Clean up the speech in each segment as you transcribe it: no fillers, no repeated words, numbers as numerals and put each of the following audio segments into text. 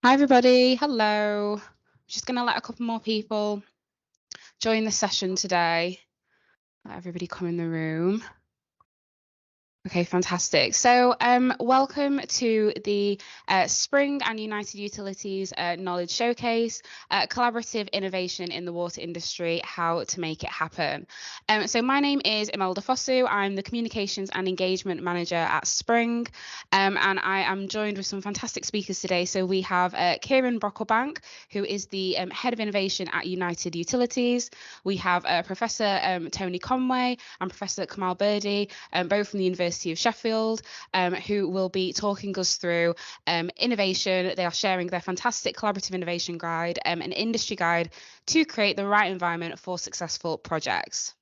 Hi, everybody. Hello. Just going to let a couple more people join the session today. Let everybody come in the room. Okay, fantastic. So welcome to the Spring and United Utilities Knowledge Showcase, Collaborative Innovation in the Water Industry, How to Make It Happen. So my name is Imelda Fosu. I'm the Communications and Engagement Manager at Spring, and I am joined with some fantastic speakers today. So we have Kieran Brocklebank, who is the Head of Innovation at United Utilities. We have Professor Tony Conway and Professor Kamal Birdi, both from the University of Sheffield, who will be talking us through innovation. They are sharing their fantastic collaborative innovation guide, an industry guide to create the right environment for successful projects.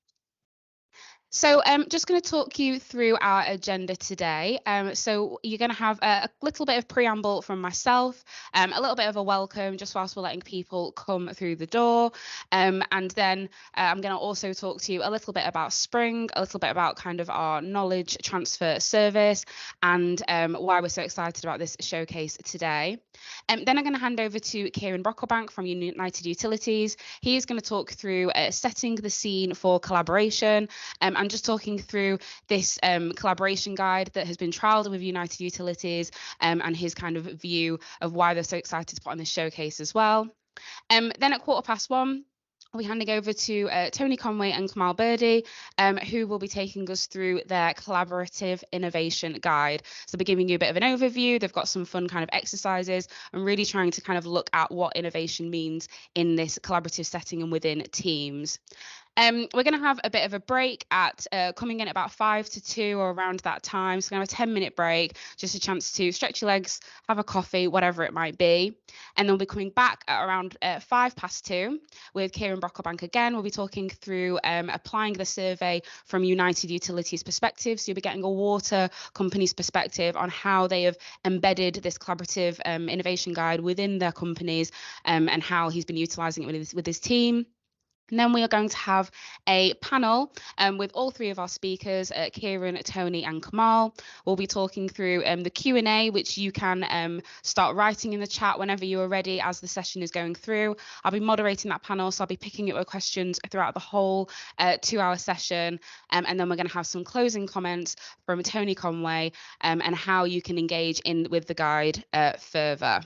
So I'm just going to talk you through our agenda today. So you're going to have a little bit of preamble from myself, a little bit of a welcome just whilst we're letting people come through the door. And then I'm going to also talk to you a little bit about Spring, a little bit about kind of our knowledge transfer service and why we're so excited about this showcase today. Then I'm going to hand over to Kieran Brocklebank from United Utilities. He's going to talk through setting the scene for collaboration. I'm just talking through this collaboration guide that has been trialled with United Utilities and his kind of view of why they're so excited to put on this showcase as well. Then at 1:15, I'll be handing over to Tony Conway and Kamal Birdi, who will be taking us through their collaborative innovation guide. So they're giving you a bit of an overview. They've got some fun kind of exercises and really trying to kind of look at what innovation means in this collaborative setting and within teams. We're going to have a bit of a break at coming in at about 1 to 2 or around that time. So we're going to have a 10-minute break, just a chance to stretch your legs, have a coffee, whatever it might be. And then we'll be coming back at around 2 with Kieran Brocklebank again. We'll be talking through applying the survey from United Utilities perspective. So you'll be getting a water company's perspective on how they have embedded this collaborative innovation guide within their companies and how he's been utilising it with his team. And then we are going to have a panel with all three of our speakers, Kieran, Tony and Kamal. We'll be talking through the Q&A, which you can start writing in the chat whenever you are ready as the session is going through. I'll be moderating that panel, so I'll be picking up your questions throughout the whole 2-hour session. And then we're going to have some closing comments from Tony Conway and how you can engage with the guide further.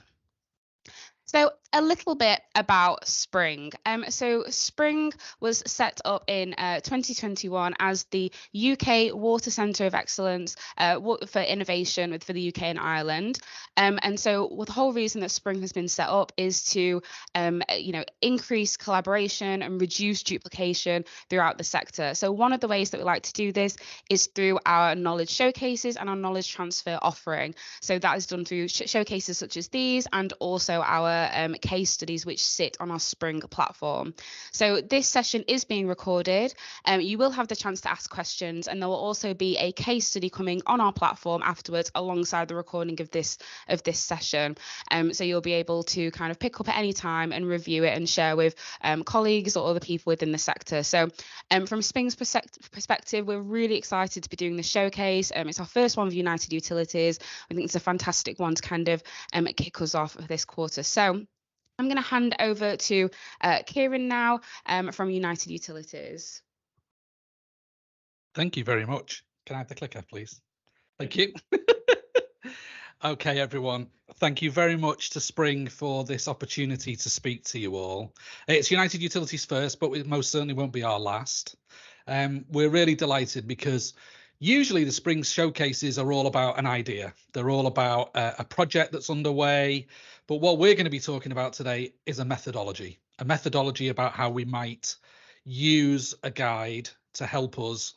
So a little bit about Spring. So Spring was set up in 2021 as the UK Water Centre of Excellence for innovation for the UK and Ireland. And so the whole reason that Spring has been set up is to increase collaboration and reduce duplication throughout the sector. So one of the ways that we like to do this is through our knowledge showcases and our knowledge transfer offering. So that is done through showcases such as these and also our case studies which sit on our Spring platform. So this session is being recorded. You will have the chance to ask questions, and there will also be a case study coming on our platform afterwards alongside the recording of this session. So you'll be able to kind of pick up at any time and review it and share with colleagues or other people within the sector. So from Spring's perspective, we're really excited to be doing the showcase. It's our first one with United Utilities. I think it's a fantastic one to kind of kick us off this quarter. So I'm going to hand over to Kieran now from United Utilities. Thank you very much. Can I have the clicker, please? Thank you. Okay, everyone. Thank you very much to Spring for this opportunity to speak to you all. It's United Utilities first, but it most certainly won't be our last. We're really delighted because usually the Spring showcases are all about an idea. They're all about a project that's underway. But what we're going to be talking about today is a methodology about how we might use a guide to help us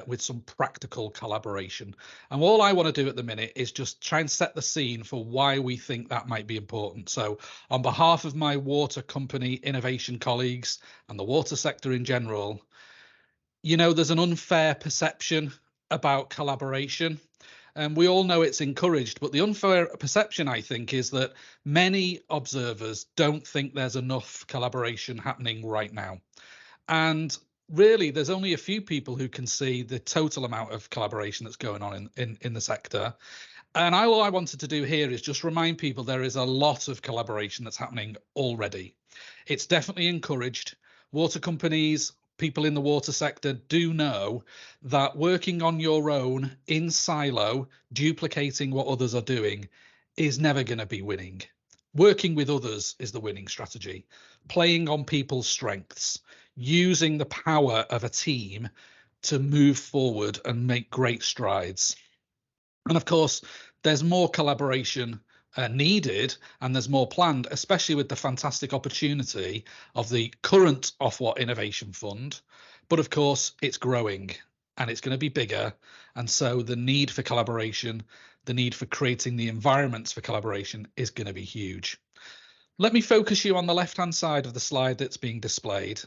with some practical collaboration. And all I want to do at the minute is just try and set the scene for why we think that might be important. So on behalf of my water company innovation colleagues and the water sector in general, there's an unfair perception about collaboration. And we all know it's encouraged, but the unfair perception, I think, is that many observers don't think there's enough collaboration happening right now. And really, there's only a few people who can see the total amount of collaboration that's going on in the sector. And all I wanted to do here is just remind people there is a lot of collaboration that's happening already. It's definitely encouraged. Water companies, people in the water sector do know that working on your own in silo, duplicating what others are doing, is never going to be winning. Working with others is the winning strategy. Playing on people's strengths, using the power of a team to move forward and make great strides. And of course, there's more collaboration needed and there's more planned, especially with the fantastic opportunity of the current Ofwat Innovation Fund. But of course, it's growing and it's going to be bigger. And so the need for collaboration, the need for creating the environments for collaboration is going to be huge. Let me focus you on the left-hand side of the slide that's being displayed.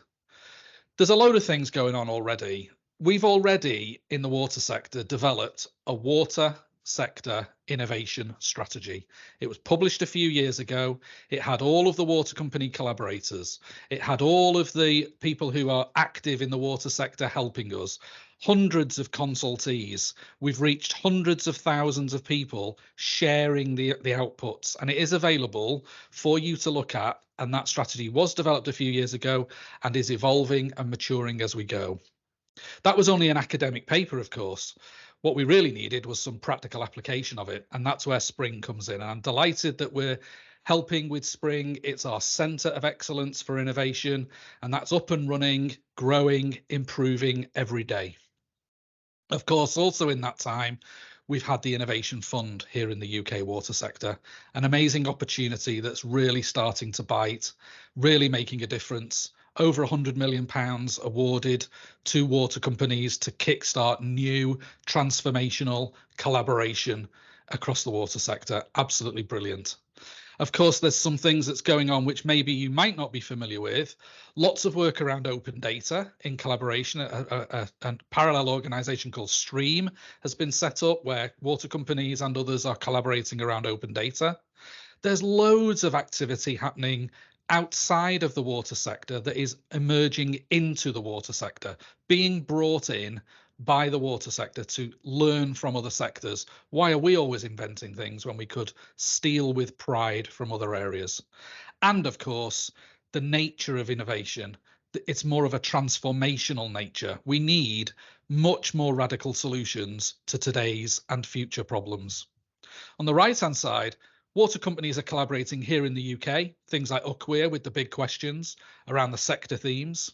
There's a load of things going on already. We've already, in the water sector, developed a water sector innovation strategy. It was published a few years ago. It had all of the water company collaborators. It had all of the people who are active in the water sector helping us, hundreds of consultees. We've reached hundreds of thousands of people sharing the outputs, and it is available for you to look at. And that strategy was developed a few years ago and is evolving and maturing as we go. That was only an academic paper, of course. What we really needed was some practical application of it, and that's where Spring comes in. And I'm delighted that we're helping with Spring. It's our centre of excellence for innovation, and that's up and running, growing, improving every day. Of course, also in that time, we've had the Innovation Fund here in the UK water sector, an amazing opportunity that's really starting to bite, really making a difference. Over £100 million awarded to water companies to kickstart new transformational collaboration across the water sector. Absolutely brilliant. Of course, there's some things that's going on which maybe you might not be familiar with. Lots of work around open data in collaboration. A parallel organisation called Stream has been set up where water companies and others are collaborating around open data. There's loads of activity happening outside of the water sector that is emerging into the water sector, being brought in by the water sector to learn from other sectors. Why are we always inventing things when we could steal with pride from other areas? And of course, the nature of innovation, it's more of a transformational nature. We need much more radical solutions to today's and future problems. On the right-hand side, water companies are collaborating here in the UK, things like UCWIR with the big questions around the sector themes.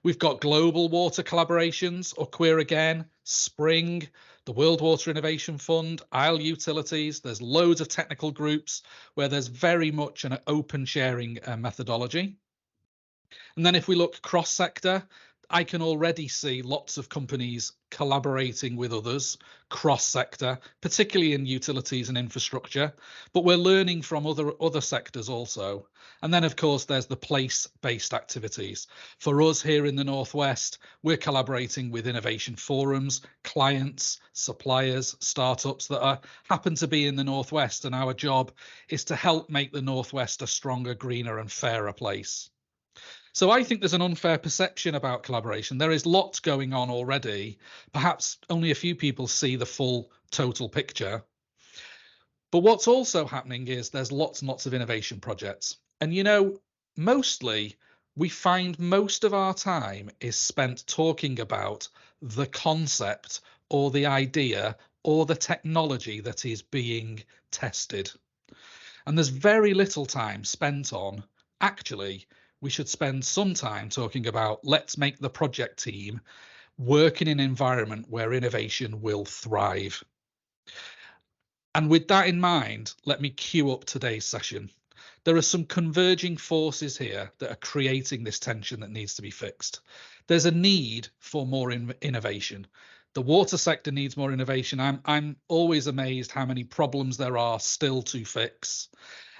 We've got global water collaborations, UCWIR again, Spring, the World Water Innovation Fund, Isle Utilities. There's loads of technical groups where there's very much an open sharing methodology. And then if we look cross-sector, I can already see lots of companies collaborating with others cross-sector, particularly in utilities and infrastructure, but we're learning from other sectors also. And then, of course, there's the place-based activities. For us here in the Northwest, we're collaborating with innovation forums, clients, suppliers, startups that happen to be in the Northwest, and our job is to help make the Northwest a stronger, greener and fairer place. So I think there's an unfair perception about collaboration. There is lots going on already. Perhaps only a few people see the full total picture. But what's also happening is there's lots and lots of innovation projects. And, you know, mostly we find most of our time is spent talking about the concept or the idea or the technology that is being tested. And there's very little time spent on actually we should spend some time talking about let's make the project team work in an environment where innovation will thrive. And with that in mind, let me cue up today's session. There are some converging forces here that are creating this tension that needs to be fixed. There's a need for more innovation. The water sector needs more innovation. I'm always amazed how many problems there are still to fix.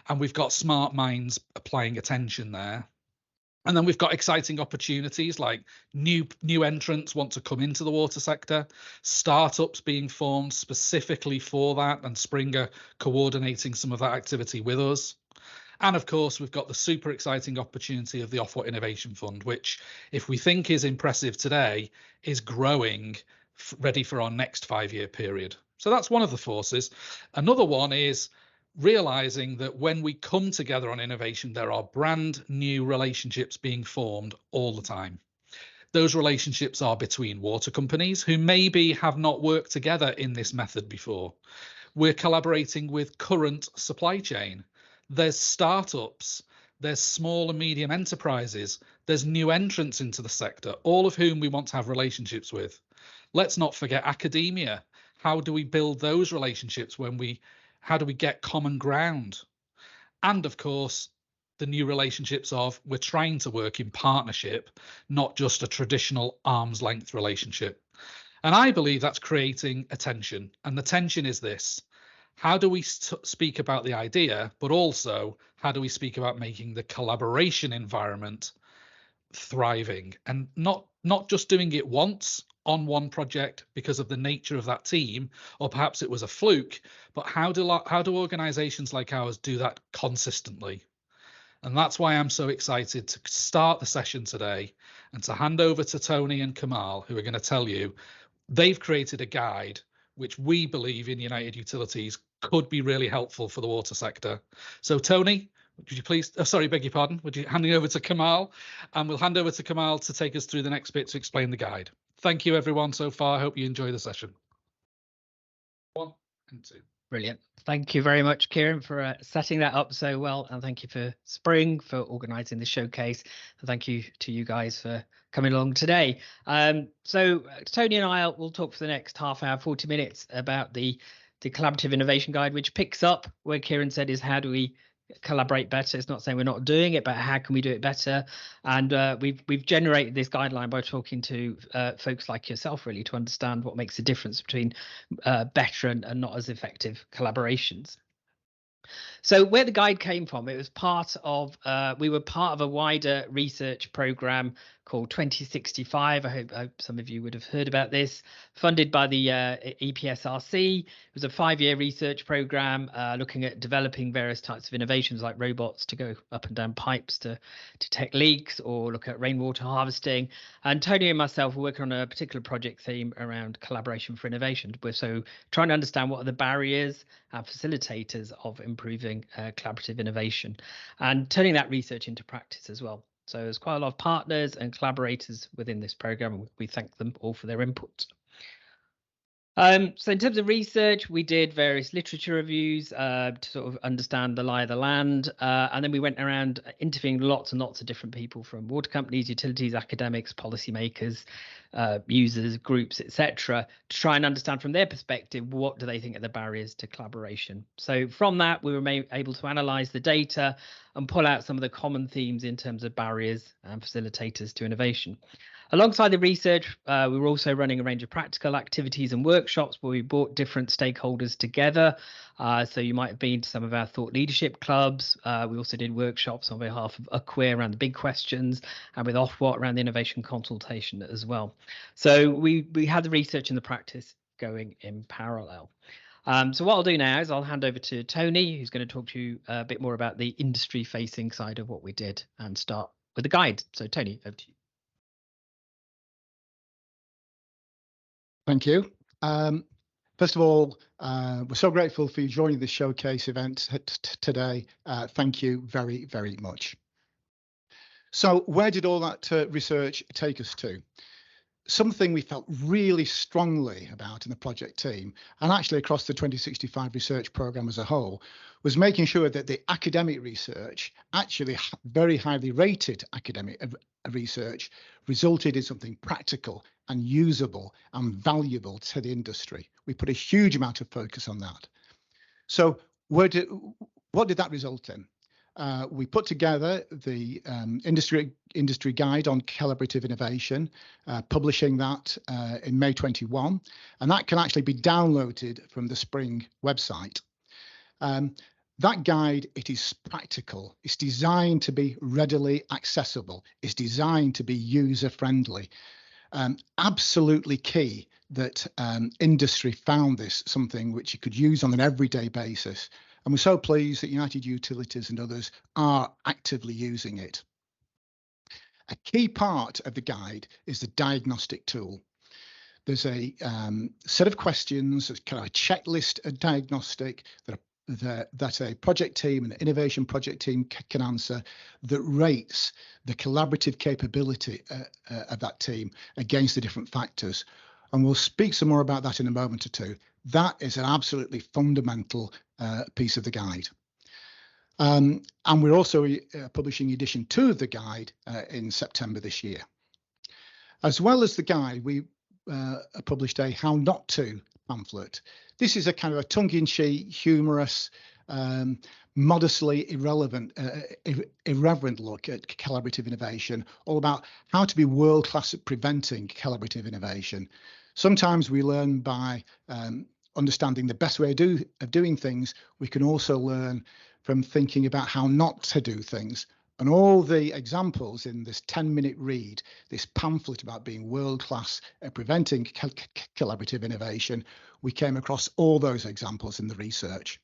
And we've got smart minds applying attention there. And then we've got exciting opportunities like new entrants want to come into the water sector, startups being formed specifically for that, and Springer coordinating some of that activity with us. And of course, we've got the super exciting opportunity of the Ofwat Innovation Fund, which, if we think is impressive today, is growing, ready for our next 5-year period. So that's one of the forces. Another one is realizing that when we come together on innovation, there are brand new relationships being formed all the time. Those relationships are between water companies who maybe have not worked together in this method before. We're collaborating with current supply chain. There's startups, there's small and medium enterprises, there's new entrants into the sector, all of whom we want to have relationships with. Let's not forget academia. How do we build those relationships how do we get common ground? And of course, the new relationships of we're trying to work in partnership, not just a traditional arm's length relationship. And I believe that's creating a tension. And the tension is this: how do we speak about the idea, but also how do we speak about making the collaboration environment thriving, and not just doing it once on one project because of the nature of that team, or perhaps it was a fluke, but how do organizations like ours do that consistently? And that's why I'm so excited to start the session today and to hand over to Tony and Kamal, who are going to tell you they've created a guide which we believe in United Utilities could be really helpful for the water sector. So Tony, would you please, beg your pardon, would you handing over to Kamal, and we'll hand over to Kamal to take us through the next bit to explain the guide. Thank you everyone so far. I hope you enjoy the session. 1 and 2. Brilliant. Thank you very much, Kieran, for setting that up so well. And thank you for Spring for organising the showcase. And thank you to you guys for coming along today. So Tony and I will talk for the next half hour, 40 minutes about the Collaborative Innovation Guide, which picks up where Kieran said is how do we collaborate better. It's not saying we're not doing it, but how can we do it better? And we've generated this guideline by talking to folks like yourself, really, to understand what makes a difference between better and not as effective collaborations. So where the guide came from, it was part of, we were part of a wider research program called 2065. I hope some of you would have heard about this, funded by the EPSRC. It was a 5-year research program looking at developing various types of innovations like robots to go up and down pipes to detect leaks, or look at rainwater harvesting. And Tony and myself were working on a particular project theme around collaboration for innovation. We're so trying to understand what are the barriers and facilitators of improving collaborative innovation and turning that research into practice as well. So there's quite a lot of partners and collaborators within this program, and we thank them all for their input. So in terms of research, we did various literature reviews to sort of understand the lie of the land. And then we went around interviewing lots and lots of different people from water companies, utilities, academics, policymakers, users, groups, etc., to try and understand from their perspective, what do they think are the barriers to collaboration. So from that, we were able to analyze the data and pull out some of the common themes in terms of barriers and facilitators to innovation. Alongside the research, we were also running a range of practical activities and workshops where we brought different stakeholders together. So you might have been to some of our thought leadership clubs. We also did workshops on behalf of UCWE around the big questions, and with Ofwat around the innovation consultation as well. So we had the research and the practice going in parallel. So what I'll do now is I'll hand over to Tony, who's going to talk to you a bit more about the industry-facing side of what we did, and start with the guide. So Tony, over to you. Thank you. First of all, we're so grateful for you joining this showcase event today. Thank you very, very much. So where did all that research take us to? Something we felt really strongly about in the project team, and actually across the 2065 research program as a whole, was making sure that the academic research, actually very highly rated academic research, resulted in something practical and usable and valuable to the industry. We put a huge amount of focus on that. So what did that result in? We put together the industry guide on collaborative innovation, publishing that in May 21, and that can actually be downloaded from the Spring website. That guide, it is practical. It's designed to be readily accessible. It's designed to be user-friendly. Absolutely key that industry found this something which you could use on an everyday basis. And we're so pleased that United Utilities and others are actively using it. A key part of the guide is the diagnostic tool. there's a set of questions, kind of a checklist, a diagnostic that a project team, an innovation project team can answer, that rates the collaborative capability of that team against the different factors. And we'll speak some more about that in a moment or two. That is an absolutely fundamental piece of the guide. And we're also publishing edition 2 of the guide in September this year. As well as the guide, we published a How Not To pamphlet. This is a kind of a tongue-in-cheek, humorous, modestly irreverent look at collaborative innovation, all about how to be world-class at preventing collaborative innovation. Sometimes we learn by understanding the best way of doing things. We can also learn from thinking about how not to do things. And all the examples in this 10-minute read, this pamphlet about being world-class at preventing collaborative innovation, we came across all those examples in the research.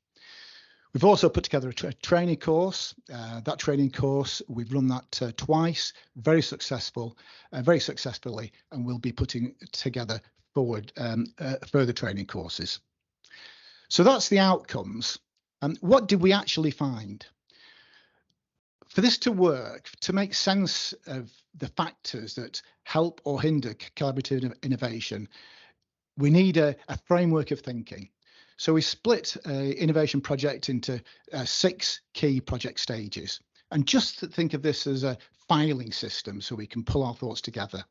We've also put together a training course. That training course, we've run that twice, very successfully, and we'll be putting together forward further training courses. So that's the outcomes. And what did we actually find? For this to work, to make sense of the factors that help or hinder collaborative innovation, we need a framework of thinking. So we split an innovation project into 6 key project stages. And just think of this as a filing system so we can pull our thoughts together.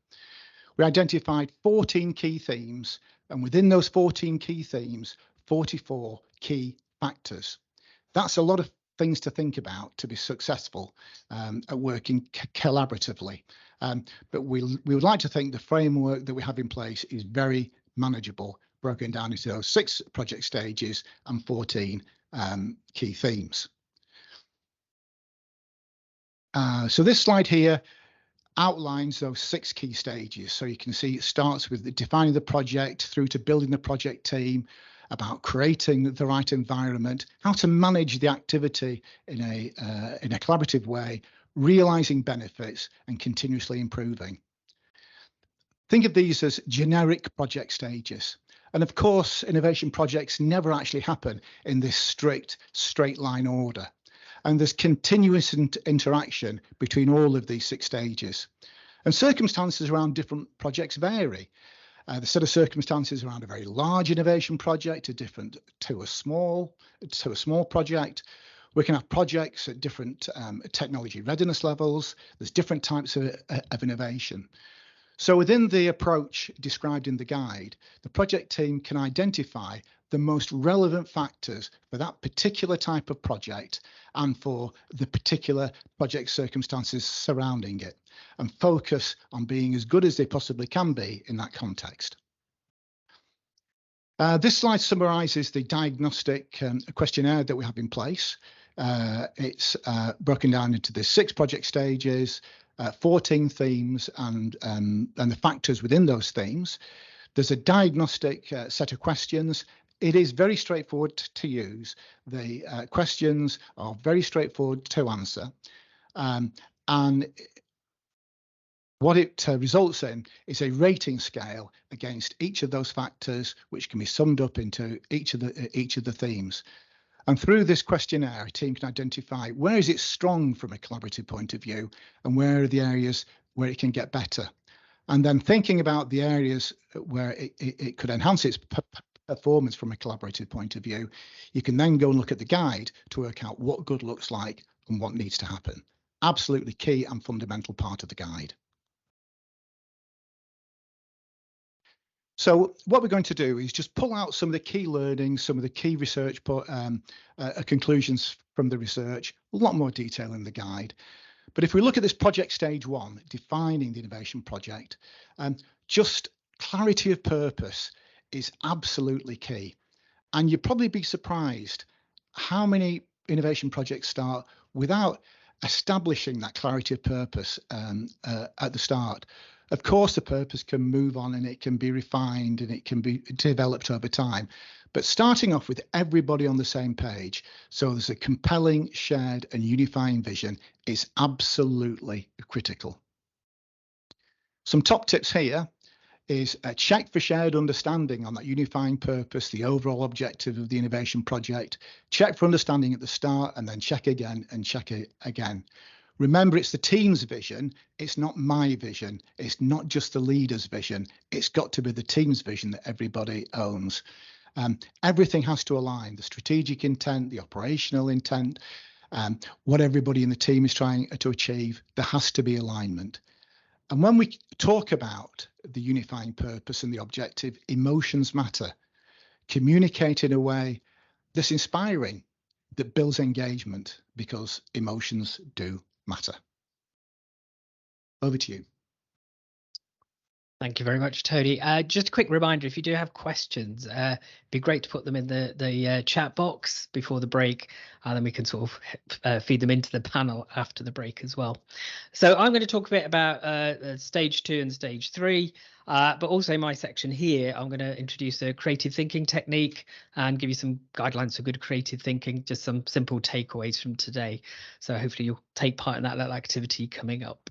We identified 14 key themes, and within those 14 key themes, 44 key factors. That's a lot of things to think about to be successful at working collaboratively. But we would like to think the framework that we have in place is very manageable, broken down into those 6 project stages and 14 key themes. So this slide here outlines those 6 key stages. So you can see it starts with defining the project through to building the project team, about creating the right environment, how to manage the activity in a collaborative way, realizing benefits and continuously improving. Think of these as generic project stages. And of course, innovation projects never actually happen in this strict straight line order. And there's continuous interaction between all of these 6 stages. And circumstances around different projects vary. The set of circumstances around a very large innovation project are different to a small project. We can have projects at different technology readiness levels. There's different types of innovation. So within the approach described in the guide, the project team can identify the most relevant factors for that particular type of project and for the particular project circumstances surrounding it, and focus on being as good as they possibly can be in that context. This slide summarizes the diagnostic questionnaire that we have in place. It's broken down into the 6 project stages, 14 themes, and the factors within those themes. There's a diagnostic set of questions. It is very straightforward to use. The questions are very straightforward to answer. And what it results in is a rating scale against each of those factors, which can be summed up into each of the themes. And through this questionnaire, a team can identify where is it strong from a collaborative point of view and where are the areas where it can get better. And then thinking about the areas where it could enhance its performance from a collaborative point of view, you can then go and look at the guide to work out what good looks like and what needs to happen. Absolutely key and fundamental part of the guide. So what we're going to do is just pull out some of the key learnings, some of the key research conclusions from the research, a lot more detail in the guide. But if we look at this project stage 1, defining the innovation project, just clarity of purpose is absolutely key. And you'd probably be surprised how many innovation projects start without establishing that clarity of purpose at the start. Of course, the purpose can move on and it can be refined and it can be developed over time. But starting off with everybody on the same page, so there's a compelling, shared and unifying vision, is absolutely critical. Some top tips here. is check for shared understanding on that unifying purpose, the overall objective of the innovation project. Check for understanding at the start and then check again and check it again. Remember, it's the team's vision. It's not my vision. It's not just the leader's vision. It's got to be the team's vision that everybody owns. Everything has to align, the strategic intent, the operational intent, what everybody in the team is trying to achieve. There has to be alignment. And when we talk about the unifying purpose and the objective, emotions matter. Communicate in a way that's inspiring, that builds engagement, because emotions do matter. Over to you. Thank you very much, Tony. Just a quick reminder, if you do have questions, it'd be great to put them in the chat box before the break, and then we can sort of feed them into the panel after the break as well. So I'm going to talk a bit about stage 2 and stage 3, but also in my section here, I'm going to introduce a creative thinking technique and give you some guidelines for good creative thinking, just some simple takeaways from today. So hopefully you'll take part in that little activity coming up.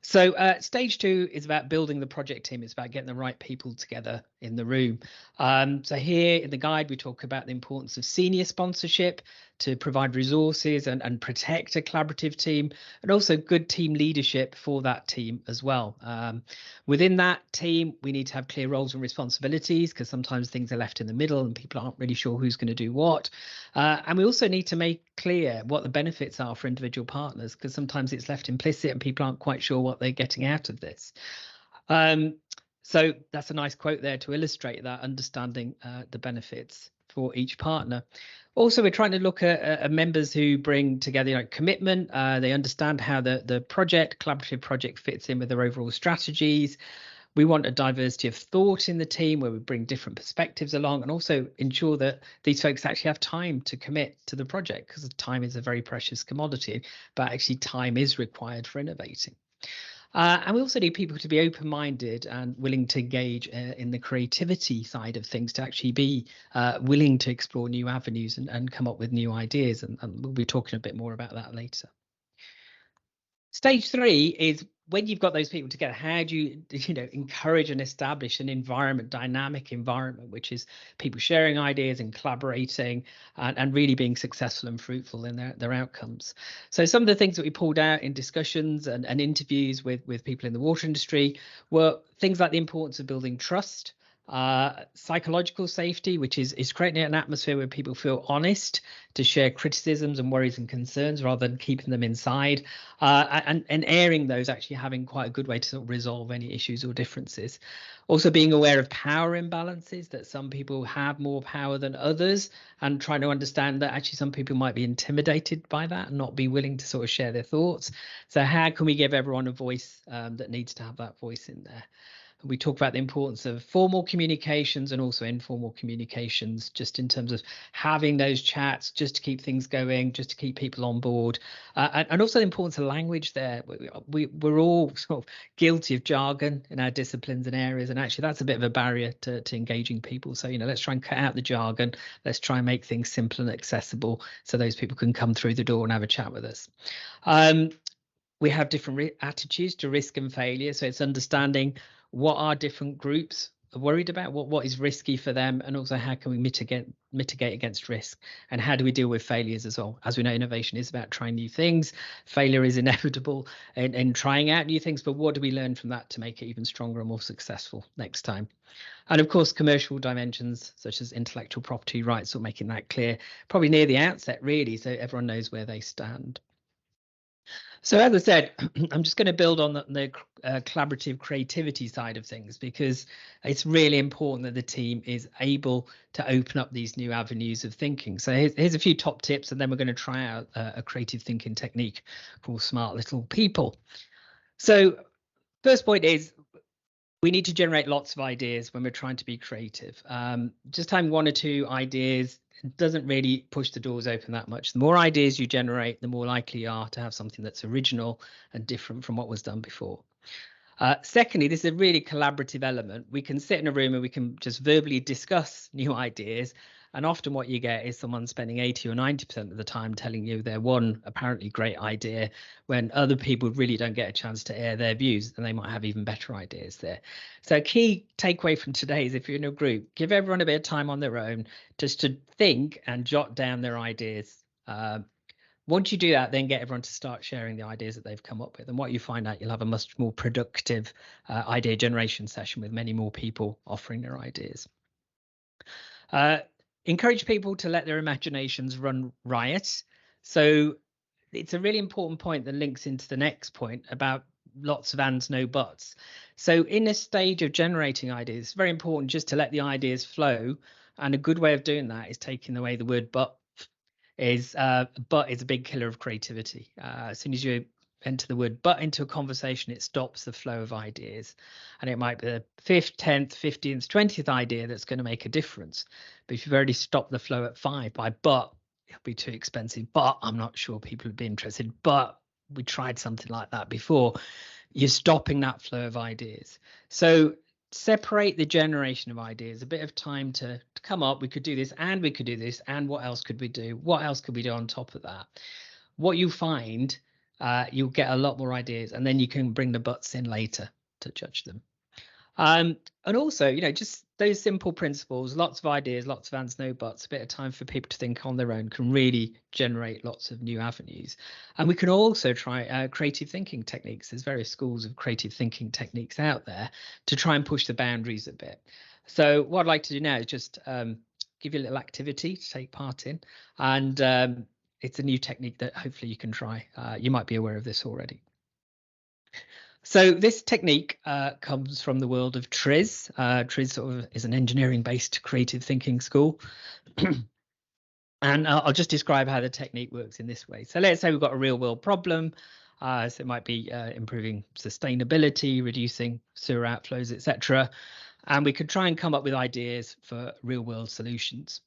So stage 2 is about building the project team. It's about getting the right people together in the room. So here in the guide, we talk about the importance of senior sponsorship to provide resources and protect a collaborative team, and also good team leadership for that team as well. Within that team, we need to have clear roles and responsibilities, because sometimes things are left in the middle and people aren't really sure who's going to do what. And we also need to make clear what the benefits are for individual partners, because sometimes it's left implicit and people aren't quite sure what they're getting out of this. So that's a nice quote there to illustrate that, understanding the benefits for each partner. Also, we're trying to look at members who bring together commitment. They understand how the collaborative project fits in with their overall strategies. We want a diversity of thought in the team where we bring different perspectives along, and also ensure that these folks actually have time to commit to the project, because time is a very precious commodity, but actually time is required for innovating. And we also need people to be open-minded and willing to engage in the creativity side of things, to actually be willing to explore new avenues and come up with new ideas. And we'll be talking a bit more about that later. Stage 3 is when you've got those people together, how do you encourage and establish an environment, dynamic environment, which is people sharing ideas and collaborating and really being successful and fruitful in their outcomes. So some of the things that we pulled out in discussions and interviews with people in the water industry were things like the importance of building trust, psychological safety, which is creating an atmosphere where people feel honest to share criticisms and worries and concerns rather than keeping them inside, and airing those, actually having quite a good way to sort of resolve any issues or differences. Also being aware of power imbalances, that some people have more power than others, and trying to understand that actually some people might be intimidated by that and not be willing to sort of share their thoughts. So how can we give everyone a voice that needs to have that voice in there? We talk about the importance of formal communications and also informal communications, just in terms of having those chats just to keep things going, just to keep people on board, and also the importance of language there. We're all sort of guilty of jargon in our disciplines and areas, and actually that's a bit of a barrier to engaging people. So, let's try and cut out the jargon. Let's try and make things simple and accessible so those people can come through the door and have a chat with us. We have different attitudes to risk and failure. So it's understanding what our different groups are worried about, what is risky for them, and also how can we mitigate against risk, and how do we deal with failures as well. As we know, innovation is about trying new things. Failure is inevitable in trying out new things, but what do we learn from that to make it even stronger and more successful next time? And of course, commercial dimensions such as intellectual property rights, or making that clear probably near the outset, really, so everyone knows where they stand. So as I said, I'm just going to build on the collaborative creativity side of things, because it's really important that the team is able to open up these new avenues of thinking. So here's a few top tips, and then we're going to try out a creative thinking technique called Smart Little People. So first point is, we need to generate lots of ideas when we're trying to be creative. Just having 1 or 2 ideas doesn't really push the doors open that much. The more ideas you generate, the more likely you are to have something that's original and different from what was done before. Secondly, this is a really collaborative element. We can sit in a room and we can just verbally discuss new ideas, And often what you get is someone spending 80 or 90% of the time telling you their one apparently great idea, when other people really don't get a chance to air their views, and they might have even better ideas there. So key takeaway from today is, if you're in a group, give everyone a bit of time on their own just to think and jot down their ideas. Once you do that, then get everyone to start sharing the ideas that they've come up with. And what you find out, you'll have a much more productive idea generation session with many more people offering their ideas. Encourage people to let their imaginations run riot. So it's a really important point that links into the next point about lots of ands, no buts. So in a stage of generating ideas, it's very important just to let the ideas flow. And a good way of doing that is taking away the word but. But is a big killer of creativity. As soon as you enter the word but into a conversation, it stops the flow of ideas. And it might be the 5th, 10th, 15th, 20th idea that's going to make a difference. But if you've already stopped the flow at 5 by but, it'll be too expensive, but I'm not sure people would be interested, but we tried something like that before, you're stopping that flow of ideas. So separate the generation of ideas, a bit of time to come up. We could do this, and we could do this, and what else could we do? What else could we do on top of that? What you find, you'll get a lot more ideas, and then you can bring the buts in later to judge them. And also, just those simple principles, lots of ideas, lots of ands, no buts, a bit of time for people to think on their own can really generate lots of new avenues. And we can also try creative thinking techniques. There's various schools of creative thinking techniques out there to try and push the boundaries a bit. So what I'd like to do now is just give you a little activity to take part in. And it's a new technique that hopefully you can try. You might be aware of this already. So this technique comes from the world of TRIZ. TRIZ sort of is an engineering-based creative thinking school. And I'll just describe how the technique works in this way. So let's say we've got a real-world problem. So it might be improving sustainability, reducing sewer outflows, etc. And we could try and come up with ideas for real-world solutions,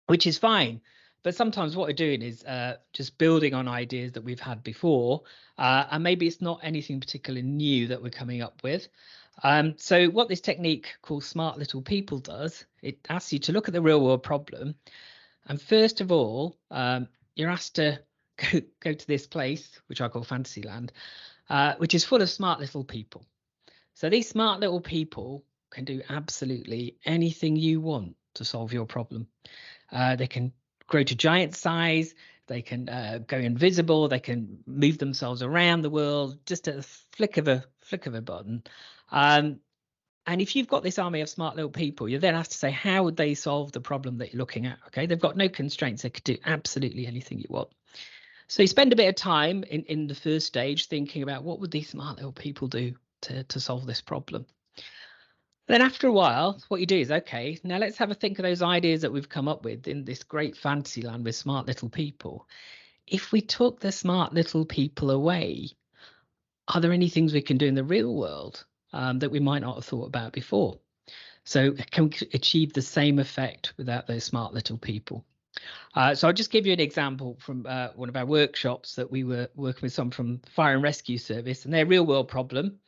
which is fine. But sometimes what we're doing is just building on ideas that we've had before, and maybe it's not anything particularly new that we're coming up with. So what this technique called Smart Little People does, it asks you to look at the real world problem. And first of all, you're asked to go to this place, which I call Fantasyland, which is full of smart little people. So these smart little people can do absolutely anything you want to solve your problem. They can grow to giant size, they can go invisible, they can move themselves around the world just at a flick of a button. And if you've got this army of smart little people, you then have to say, how would they solve the problem that you're looking at? Okay, they've got no constraints, they could do absolutely anything you want. So you spend a bit of time in the first stage thinking about what would these smart little people do to solve this problem. Then after a while, what you do is, okay, now let's have a think of those ideas that we've come up with in this great fantasy land with smart little people. If we took the smart little people away, are there any things we can do in the real world that we might not have thought about before? So can we achieve the same effect without those smart little people? So I'll just give you an example from one of our workshops that we were working with some from Fire and Rescue Service, and their real world problem,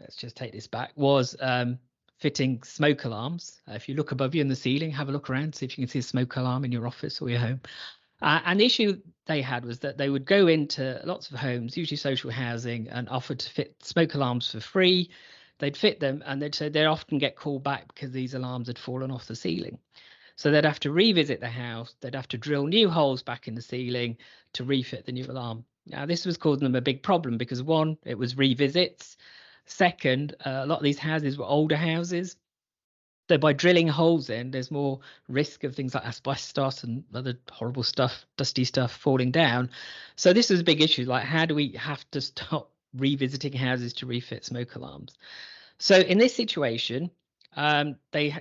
let's just take this back, was fitting smoke alarms. If you look above you in the ceiling, have a look around, see if you can see a smoke alarm in your office or your home. And the issue they had was that they would go into lots of homes, usually social housing, and offer to fit smoke alarms for free. They'd fit them, and they'd often get called back because these alarms had fallen off the ceiling. So they'd have to revisit the house, they'd have to drill new holes back in the ceiling to refit the new alarm. Now, this was causing them a big problem because, one, it was revisits. Second, a lot of these houses were older houses. So by drilling holes in, there's more risk of things like asbestos and other horrible stuff, dusty stuff falling down. So this was a big issue. Like, how do we have to stop revisiting houses to refit smoke alarms? So in this situation, they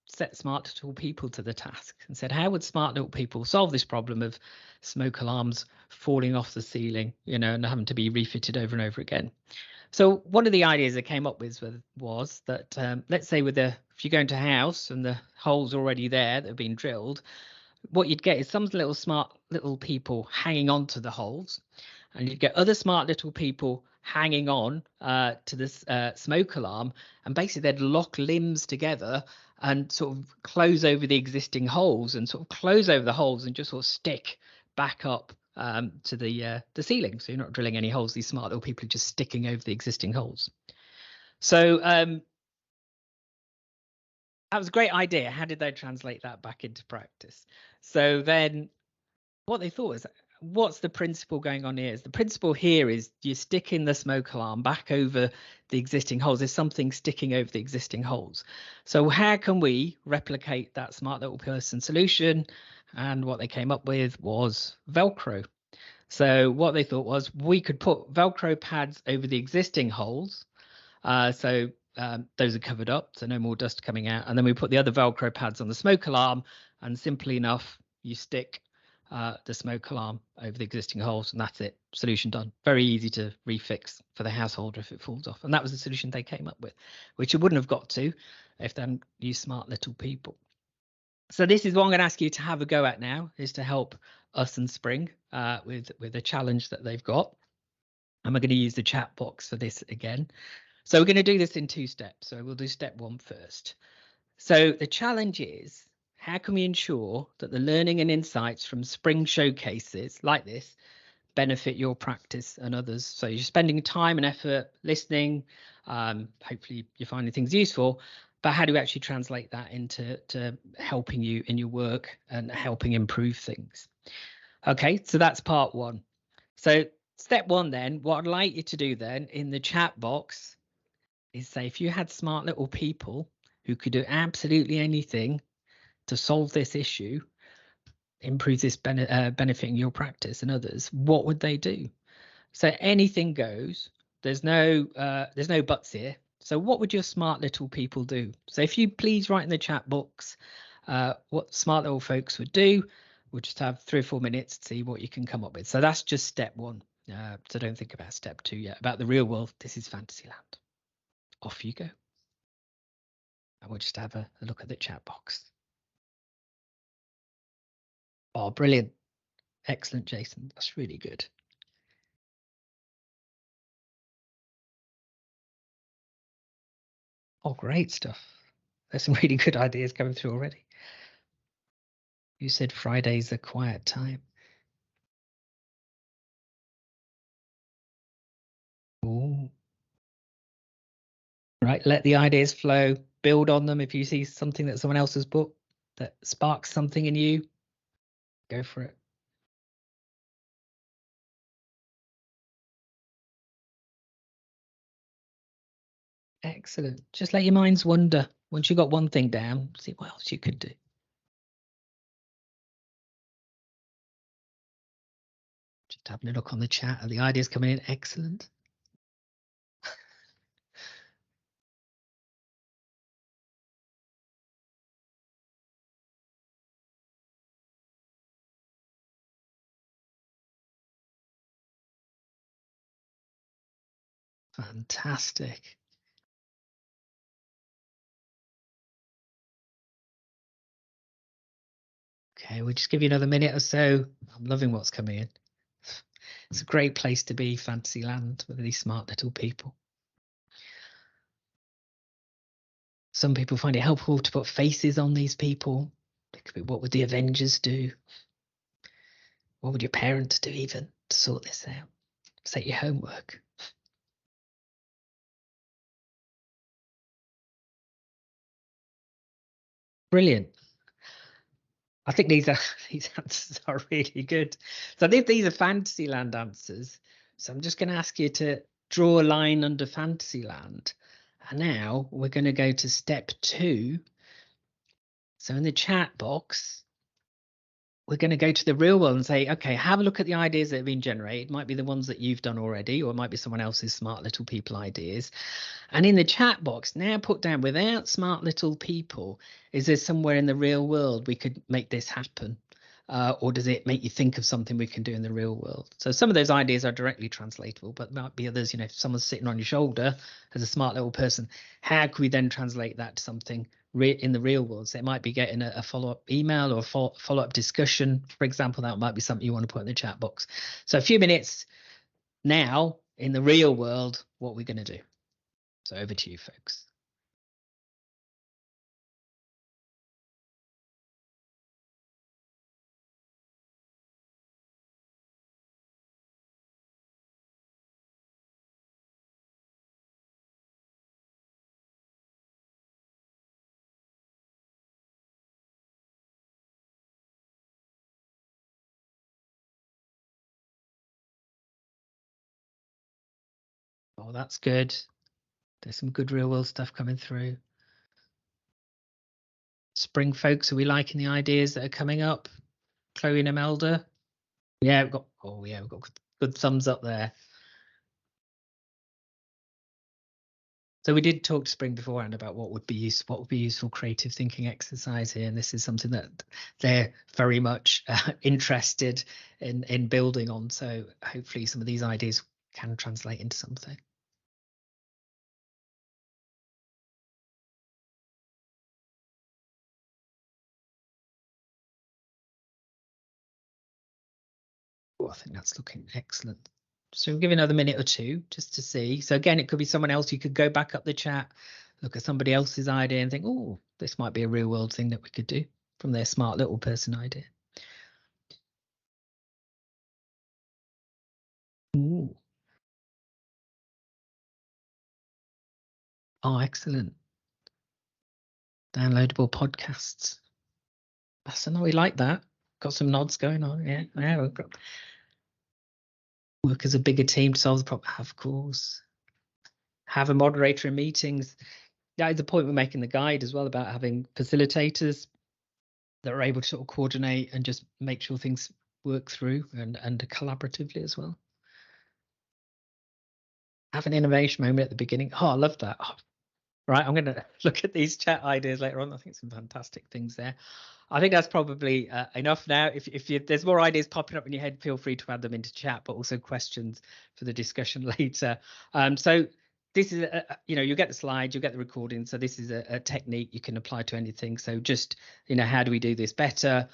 set smart little people to the task and said, how would smart little people solve this problem of smoke alarms falling off the ceiling, and having to be refitted over and over again? So one of the ideas they came up with was that, let's say if you go into a house and the hole's already there that have been drilled, what you'd get is some smart little people hanging on to the holes, and you'd get other smart little people hanging on to this smoke alarm, and basically they'd lock limbs together and sort of close over the existing holes and sort of close over the holes and just sort of stick back up to the ceiling. So you're not drilling any holes. These smart little people are just sticking over the existing holes. So that was a great idea. How did they translate that back into practice? So then what they thought is, what's the principle going on here? Is the principle here is you're sticking the smoke alarm back over the existing holes. There's something sticking over the existing holes. So how can we replicate that smart little person solution? And what they came up with was Velcro. So what they thought was we could put Velcro pads over the existing holes. Those are covered up, so no more dust coming out. And then we put the other Velcro pads on the smoke alarm, and simply enough, you stick the smoke alarm over the existing holes, and that's it. Solution done. Very easy to refix for the householder if it falls off. And that was the solution they came up with, which you wouldn't have got to if they hadn't used smart little people. So this is what I'm going to ask you to have a go at now, is to help us and Spring with a challenge that they've got. And we're going to use the chat box for this again. So we're going to do this in 2 steps. So we'll do step 1 first. So the challenge is, how can we ensure that the learning and insights from Spring showcases like this benefit your practice and others? So you're spending time and effort listening. Hopefully you're finding things useful, but how do we actually translate that into helping you in your work and helping improve things? Okay, so that's part 1. So step 1 then, what I'd like you to do then in the chat box is say, if you had smart little people who could do absolutely anything to solve this issue, improve this benefiting your practice and others, what would they do? So anything goes. There's no buts here. So what would your smart little people do? So if you please write in the chat box what smart little folks would do. We'll just have 3 or 4 minutes to see what you can come up with. So that's just step 1. So don't think about step 2 yet. About the real world, this is Fantasyland. Off you go. And we'll just have a look at the chat box. Oh, brilliant. Excellent, Jason. That's really good. Oh, great stuff. There's some really good ideas coming through already. You said Friday's a quiet time. Ooh. Right, let the ideas flow. Build on them. If you see something that someone else has put that sparks something in you, go for it. Excellent. Just let your minds wander. Once you've got one thing down, see what else you could do. Just having a look on the chat. Are the ideas coming in? Excellent. Fantastic. Okay, we'll just give you another minute or so. I'm loving what's coming in. It's a great place to be, Fantasyland, with these smart little people. Some people find it helpful to put faces on these people. It could be, what would the Avengers do? What would your parents do even to sort this out? Set your homework. Brilliant. I think these answers are really good. So I think these are Fantasyland answers. So I'm just going to ask you to draw a line under Fantasyland. And now we're going to go to step 2. So in the chat box, we're going to go to the real world and say, okay, have a look at the ideas that have been generated. It might be the ones that you've done already, or it might be someone else's smart little people ideas. And in the chat box, now put down, without smart little people, is there somewhere in the real world we could make this happen? Or does it make you think of something we can do in the real world? So some of those ideas are directly translatable, but there might be others, if someone's sitting on your shoulder as a smart little person, how can we then translate that to something in the real world? So it might be getting a follow-up email or a follow-up discussion, for example. That might be something you want to put in the chat box. So a few minutes now in the real world, what we're going to do. So over to you, folks. Oh, that's good. There's some good real world stuff coming through. Spring folks, are we liking the ideas that are coming up? Chloe and Imelda? Yeah, we've got good thumbs up there. So we did talk to Spring beforehand about what would be useful creative thinking exercise here, and this is something that they're very much interested in building on. So hopefully some of these ideas can translate into something. Oh, I think that's looking excellent. So we'll give it another minute or two just to see. So again, it could be someone else. You could go back up the chat, look at somebody else's idea and think, oh, this might be a real world thing that we could do from their smart little person idea. Ooh. Oh, excellent. Downloadable podcasts. So no, we like that. Got some nods going on. Yeah, we've got work as a bigger team to solve the problem. Of course. Have a moderator in meetings. That is the point we're making the guide as well, about having facilitators that are able to sort of coordinate and just make sure things work through and collaboratively as well. Have an innovation moment at the beginning. Oh, I love that. Oh, right, I'm going to look at these chat ideas later on. I think some fantastic things there. I think that's probably enough now. If there's more ideas popping up in your head, feel free to add them into chat, but also questions for the discussion later. So this is, you get the slides, you get the recording. So this is a technique you can apply to anything. So just, how do we do this better?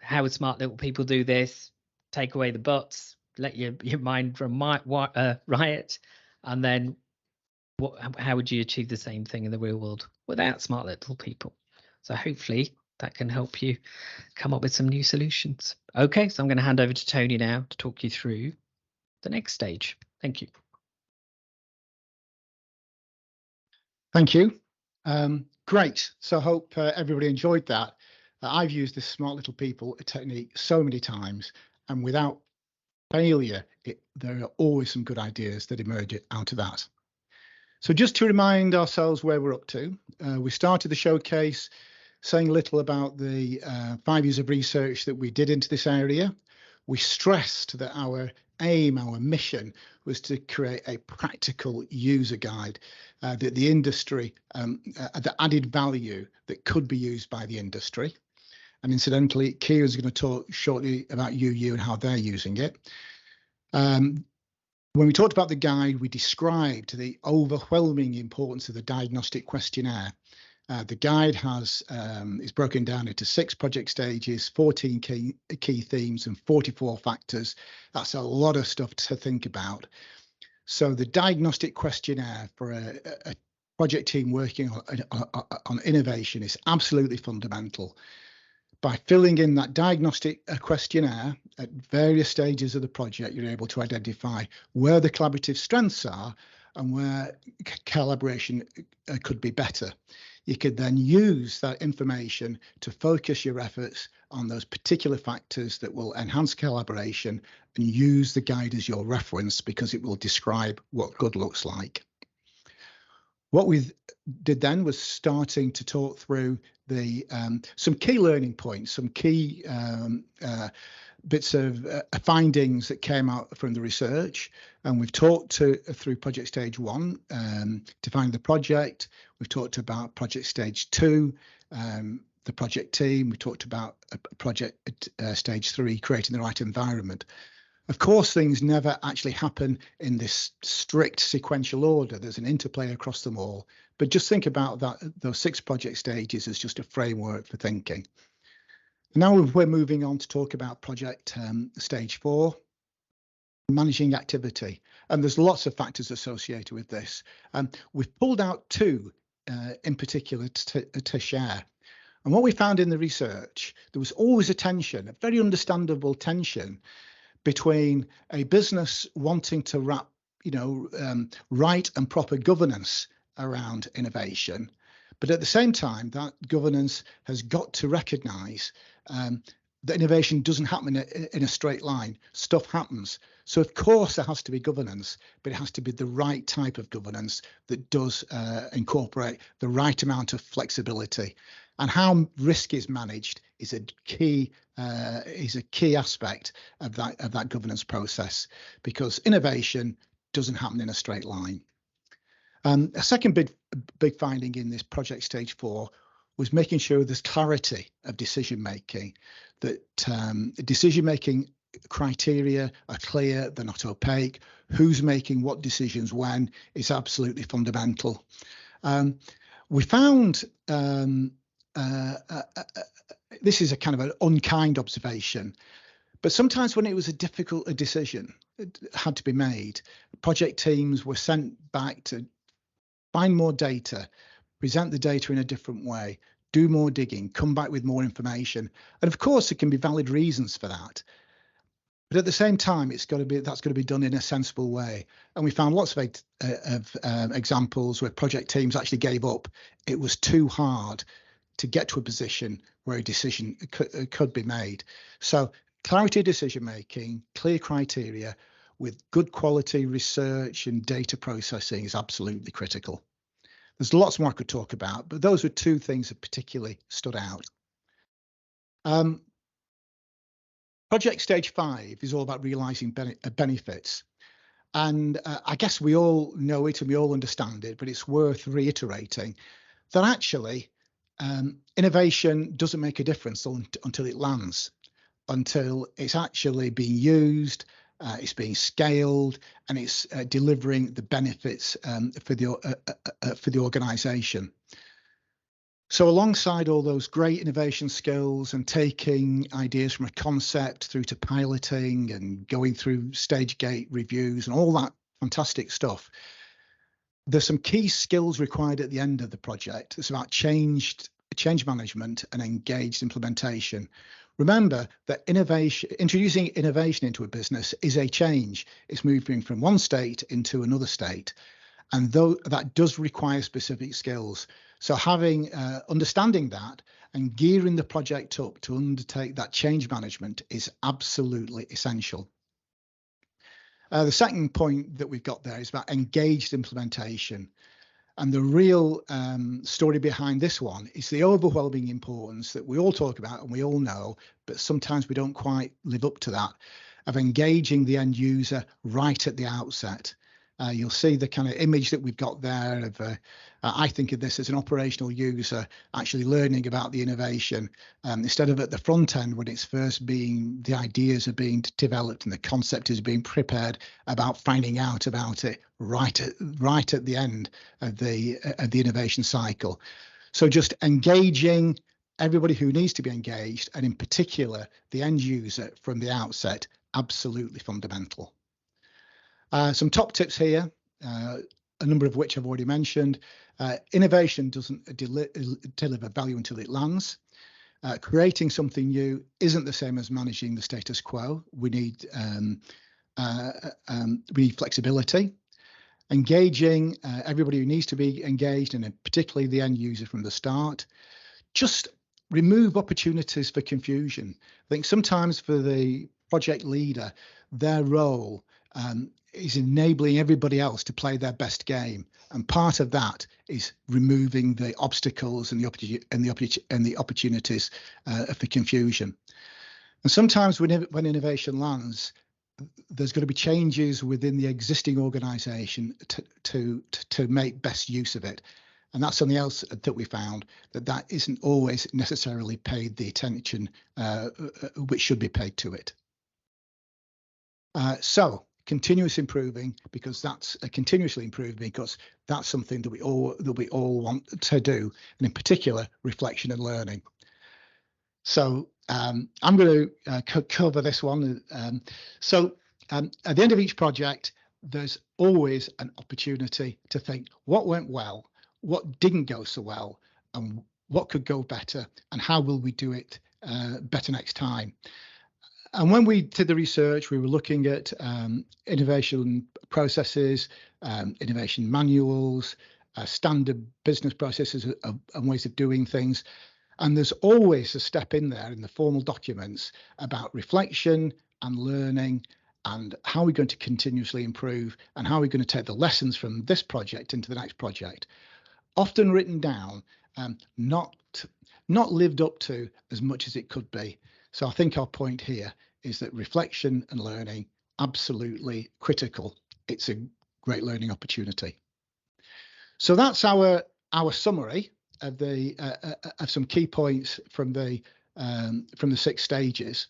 How would smart little people do this? Take away the buts, let your mind run riot, and then how would you achieve the same thing in the real world without smart little people? So hopefully that can help you come up with some new solutions. Okay, so I'm going to hand over to Tony now to talk you through the next stage. Thank you. Thank you. Great. So I hope everybody enjoyed that. I've used this smart little people technique so many times, and without failure, there are always some good ideas that emerge out of that. So just to remind ourselves where we're up to, we started the showcase saying a little about the 5 years of research that we did into this area. We stressed that our aim, our mission, was to create a practical user guide that the industry, the added value that could be used by the industry. And incidentally, Kira's going to talk shortly about UU and how they're using it. When we talked about the guide, we described the overwhelming importance of the diagnostic questionnaire. The guide is broken down into 6 project stages, 14 key themes, and 44 factors. That's a lot of stuff to think about. So the diagnostic questionnaire for a project team working on innovation is absolutely fundamental. By filling in that diagnostic questionnaire at various stages of the project, you're able to identify where the collaborative strengths are and where collaboration could be better. You could then use that information to focus your efforts on those particular factors that will enhance collaboration, and use the guide as your reference because it will describe what good looks like. What we did then was starting to talk through the some key learning points, some key bits of findings that came out from the research, and we've talked through project stage 1, define the project. We've talked about project stage 2, the project team. We talked about project stage 3, creating the right environment. Of course, things never actually happen in this strict sequential order. There's an interplay across them all. But just think about those 6 project stages as just a framework for thinking. Now we're moving on to talk about project stage 4. managing activity. And there's lots of factors associated with this. We've pulled out two in particular to share. And what we found in the research, there was always a tension, a very understandable tension between a business wanting to wrap, right and proper governance around innovation. But at the same time, that governance has got to recognise that innovation doesn't happen in a straight line. Stuff happens. So of course there has to be governance, but it has to be the right type of governance that does incorporate the right amount of flexibility. And how risk is managed is a key aspect of that governance process, because innovation doesn't happen in a straight line. A second big finding in this project stage 4 was making sure there's clarity of decision making, that decision making criteria are clear, they're not opaque. Who's making what decisions when is absolutely fundamental. We found this is a kind of an unkind observation, but sometimes when it was a difficult decision, it had to be made, project teams were sent back to find more data, present the data in a different way, do more digging, come back with more information. And of course, there can be valid reasons for that. But at the same time, that's got to be done in a sensible way. And we found lots of examples where project teams actually gave up. It was too hard to get to a position where a decision could be made. So clarity of decision making, clear criteria with good quality research and data processing is absolutely critical. There's lots more I could talk about, but those were two things that particularly stood out. Project stage 5 is all about realizing benefits. And I guess we all know it and we all understand it, but it's worth reiterating that actually innovation doesn't make a difference until it lands, until it's actually being used, it's being scaled, and it's delivering the benefits for the organization. So alongside all those great innovation skills and taking ideas from a concept through to piloting and going through stage gate reviews and all that fantastic stuff, there's some key skills required at the end of the project. It's about change management and engaged implementation. Remember that introducing innovation into a business is a change. It's moving from one state into another state. And though that does require specific skills. So understanding that and gearing the project up to undertake that change management is absolutely essential. The second point that we've got there is about engaged implementation. And the real story behind this one is the overwhelming importance that we all talk about and we all know, but sometimes we don't quite live up to that, of engaging the end user right at the outset. You'll see the kind of image that we've got there of, I think of this as an operational user actually learning about the innovation instead of at the front end when it's first the ideas are being developed and the concept is being prepared, about finding out about it right at the end of the innovation cycle. So just engaging everybody who needs to be engaged, and in particular the end user from the outset, absolutely fundamental. Some top tips here, a number of which I've already mentioned. Innovation doesn't deliver value until it lands. Creating something new isn't the same as managing the status quo. We need flexibility. Engaging everybody who needs to be engaged, and particularly the end user from the start. Just remove opportunities for confusion. I think sometimes for the project leader, their role is enabling everybody else to play their best game, and part of that is removing the obstacles and the opportunities for confusion. And sometimes when innovation lands, there's going to be changes within the existing organisation to make best use of it, and that's something else that we found, that isn't always necessarily paid the attention which should be paid to it. So continuous improving, because that's continuously improving, because that's something that we all want to do, and in particular reflection and learning. So I'm going to cover this one. So at the end of each project, there's always an opportunity to think what went well, what didn't go so well, and what could go better, and how will we do it better next time. And when we did the research, we were looking at innovation processes, innovation manuals, standard business processes and ways of doing things. And there's always a step in there in the formal documents about reflection and learning and how we're going to continuously improve and how we're going to take the lessons from this project into the next project. Often written down, not lived up to as much as it could be. So I think our point here is that reflection and learning, absolutely critical. It's a great learning opportunity. So that's our summary of the of some key points from the 6 stages.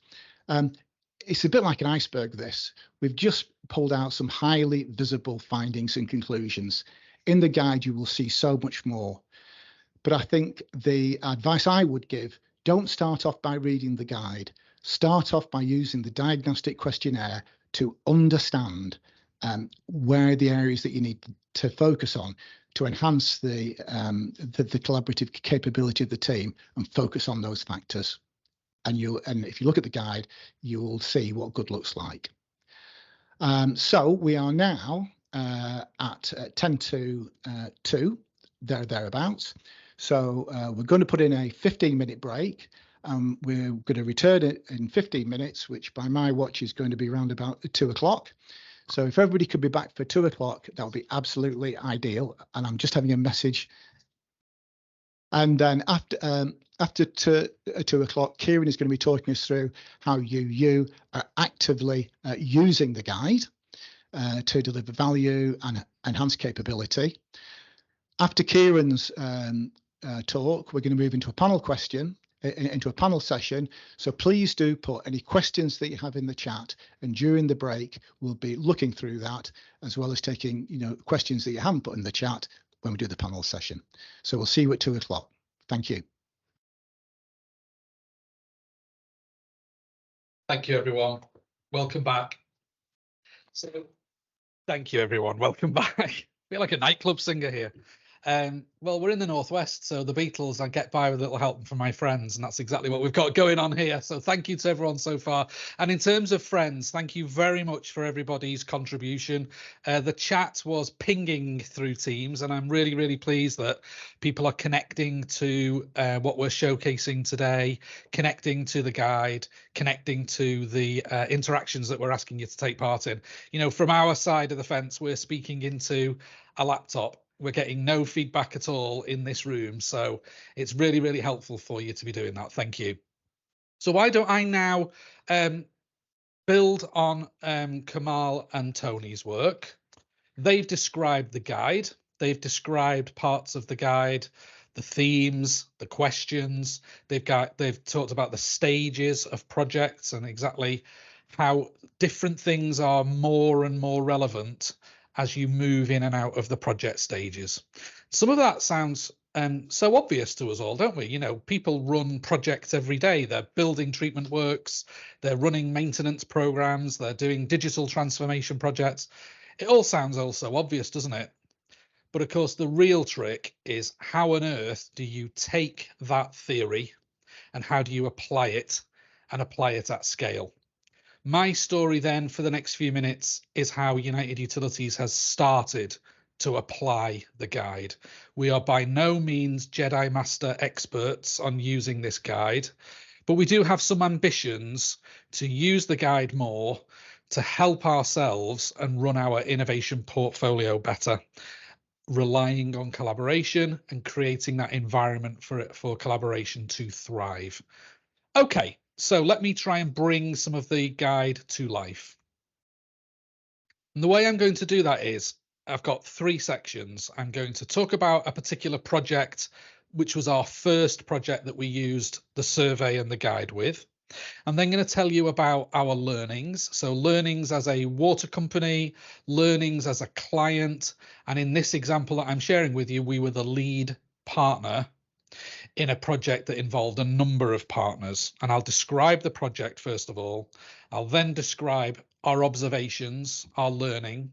It's a bit like an iceberg, this. We've just pulled out some highly visible findings and conclusions. In the guide, you will see so much more. But I think the advice I would give, don't start off by reading the guide. Start off by using the diagnostic questionnaire to understand where are the areas that you need to focus on to enhance the collaborative capability of the team, and focus on those factors. And if you look at the guide, you will see what good looks like. So we are now at 10 to 2, thereabouts. So we're going to put in a 15-minute break. We're going to return it in 15 minutes, which by my watch is going to be around about 2 o'clock. So if everybody could be back for 2 o'clock, that would be absolutely ideal. And I'm just having a message. And then after 2 o'clock, Kieran is going to be talking us through how you are actively using the guide to deliver value and enhance capability. After Kieran's talk, we're going to move into a panel session. So please do put any questions that you have in the chat, and during the break we'll be looking through that, as well as taking questions that you haven't put in the chat when we do the panel session. So we'll see you at 2 o'clock. Thank you. Thank you, everyone. Welcome back. So, thank you, everyone. Welcome back. I feel like a nightclub singer here. Well, we're in the Northwest, so the Beatles, I get by with a little help from my friends, and that's exactly what we've got going on here. So thank you to everyone so far. And in terms of friends, thank you very much for everybody's contribution. The chat was pinging through Teams, and I'm really, really pleased that people are connecting to what we're showcasing today, connecting to the guide, connecting to the interactions that we're asking you to take part in. From our side of the fence, we're speaking into a laptop. We're getting no feedback at all in this room. So it's really, really helpful for you to be doing that. Thank you. So why don't I now build on Kamal and Tony's work. They've described the guide. They've described parts of the guide, the themes, the questions. They've talked about the stages of projects and exactly how different things are more and more relevant as you move in and out of the project stages. Some of that sounds so obvious to us all, don't we? People run projects every day. They're building treatment works, they're running maintenance programs, they're doing digital transformation projects. It all sounds also obvious, doesn't it? But of course, the real trick is how on earth do you take that theory and how do you apply it and apply it at scale? My story then for the next few minutes is how United Utilities has started to apply the guide. We are by no means Jedi Master experts on using this guide, but we do have some ambitions to use the guide more to help ourselves and run our innovation portfolio better, relying on collaboration and creating that environment for collaboration to thrive. Okay. So let me try and bring some of the guide to life. And the way I'm going to do that is I've got 3 sections. I'm going to talk about a particular project, which was our first project that we used the survey and the guide with. I'm then going to tell you about our learnings. So learnings as a water company, learnings as a client. And in this example that I'm sharing with you, we were the lead partner in a project that involved a number of partners. And I'll describe the project first of all. I'll then describe our observations, our learning,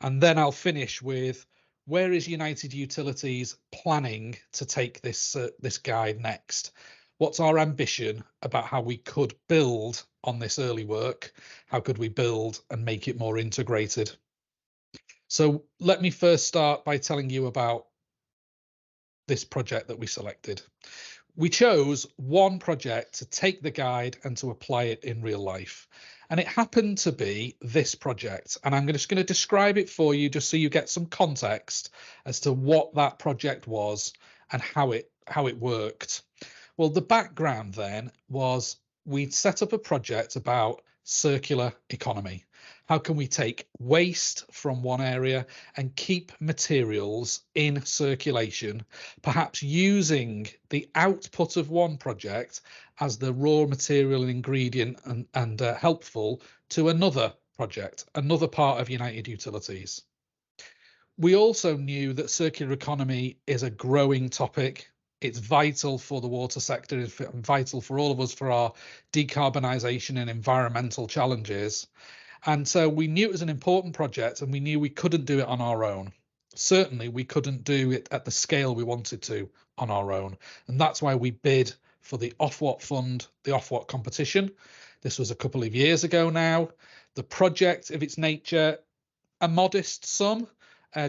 and then I'll finish with where is United Utilities planning to take this guide next? What's our ambition about how we could build on this early work? How could we build and make it more integrated? So let me first start by telling you about this project that we selected. We chose one project to take the guide and to apply it in real life. And it happened to be this project. And I'm just going to describe it for you just so you get some context as to what that project was and how it worked. Well, the background then was we'd set up a project about circular economy. How can we take waste from one area and keep materials in circulation, perhaps using the output of one project as the raw material and ingredient and helpful to another project, another part of United Utilities. We also knew that circular economy is a growing topic. It's vital for the water sector, it's vital for all of us for our decarbonisation and environmental challenges. And so we knew it was an important project and we knew we couldn't do it on our own. Certainly, we couldn't do it at the scale we wanted to on our own. And that's why we bid for the Ofwat fund, the Ofwat competition. This was a couple of years ago now. The project of its nature, a modest sum,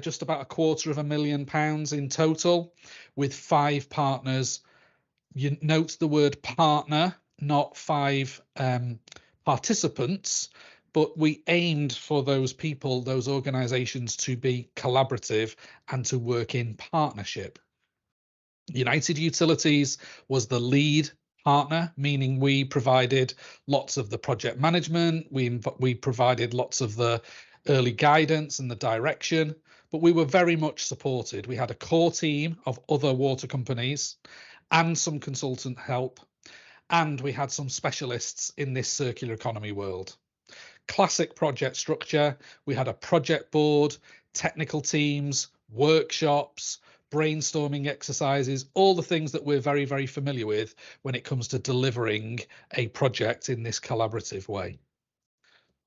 just about £250,000 in total, with 5 partners. You note the word partner, not 5 participants, but we aimed for those people, those organisations to be collaborative and to work in partnership. United Utilities was the lead partner, meaning we provided lots of the project management, we provided lots of the early guidance and the direction, but we were very much supported. We had a core team of other water companies and some consultant help, and we had some specialists in this circular economy world. Classic project structure. We had a project board, technical teams, workshops, brainstorming exercises, all the things that we're very, very familiar with when it comes to delivering a project in this collaborative way.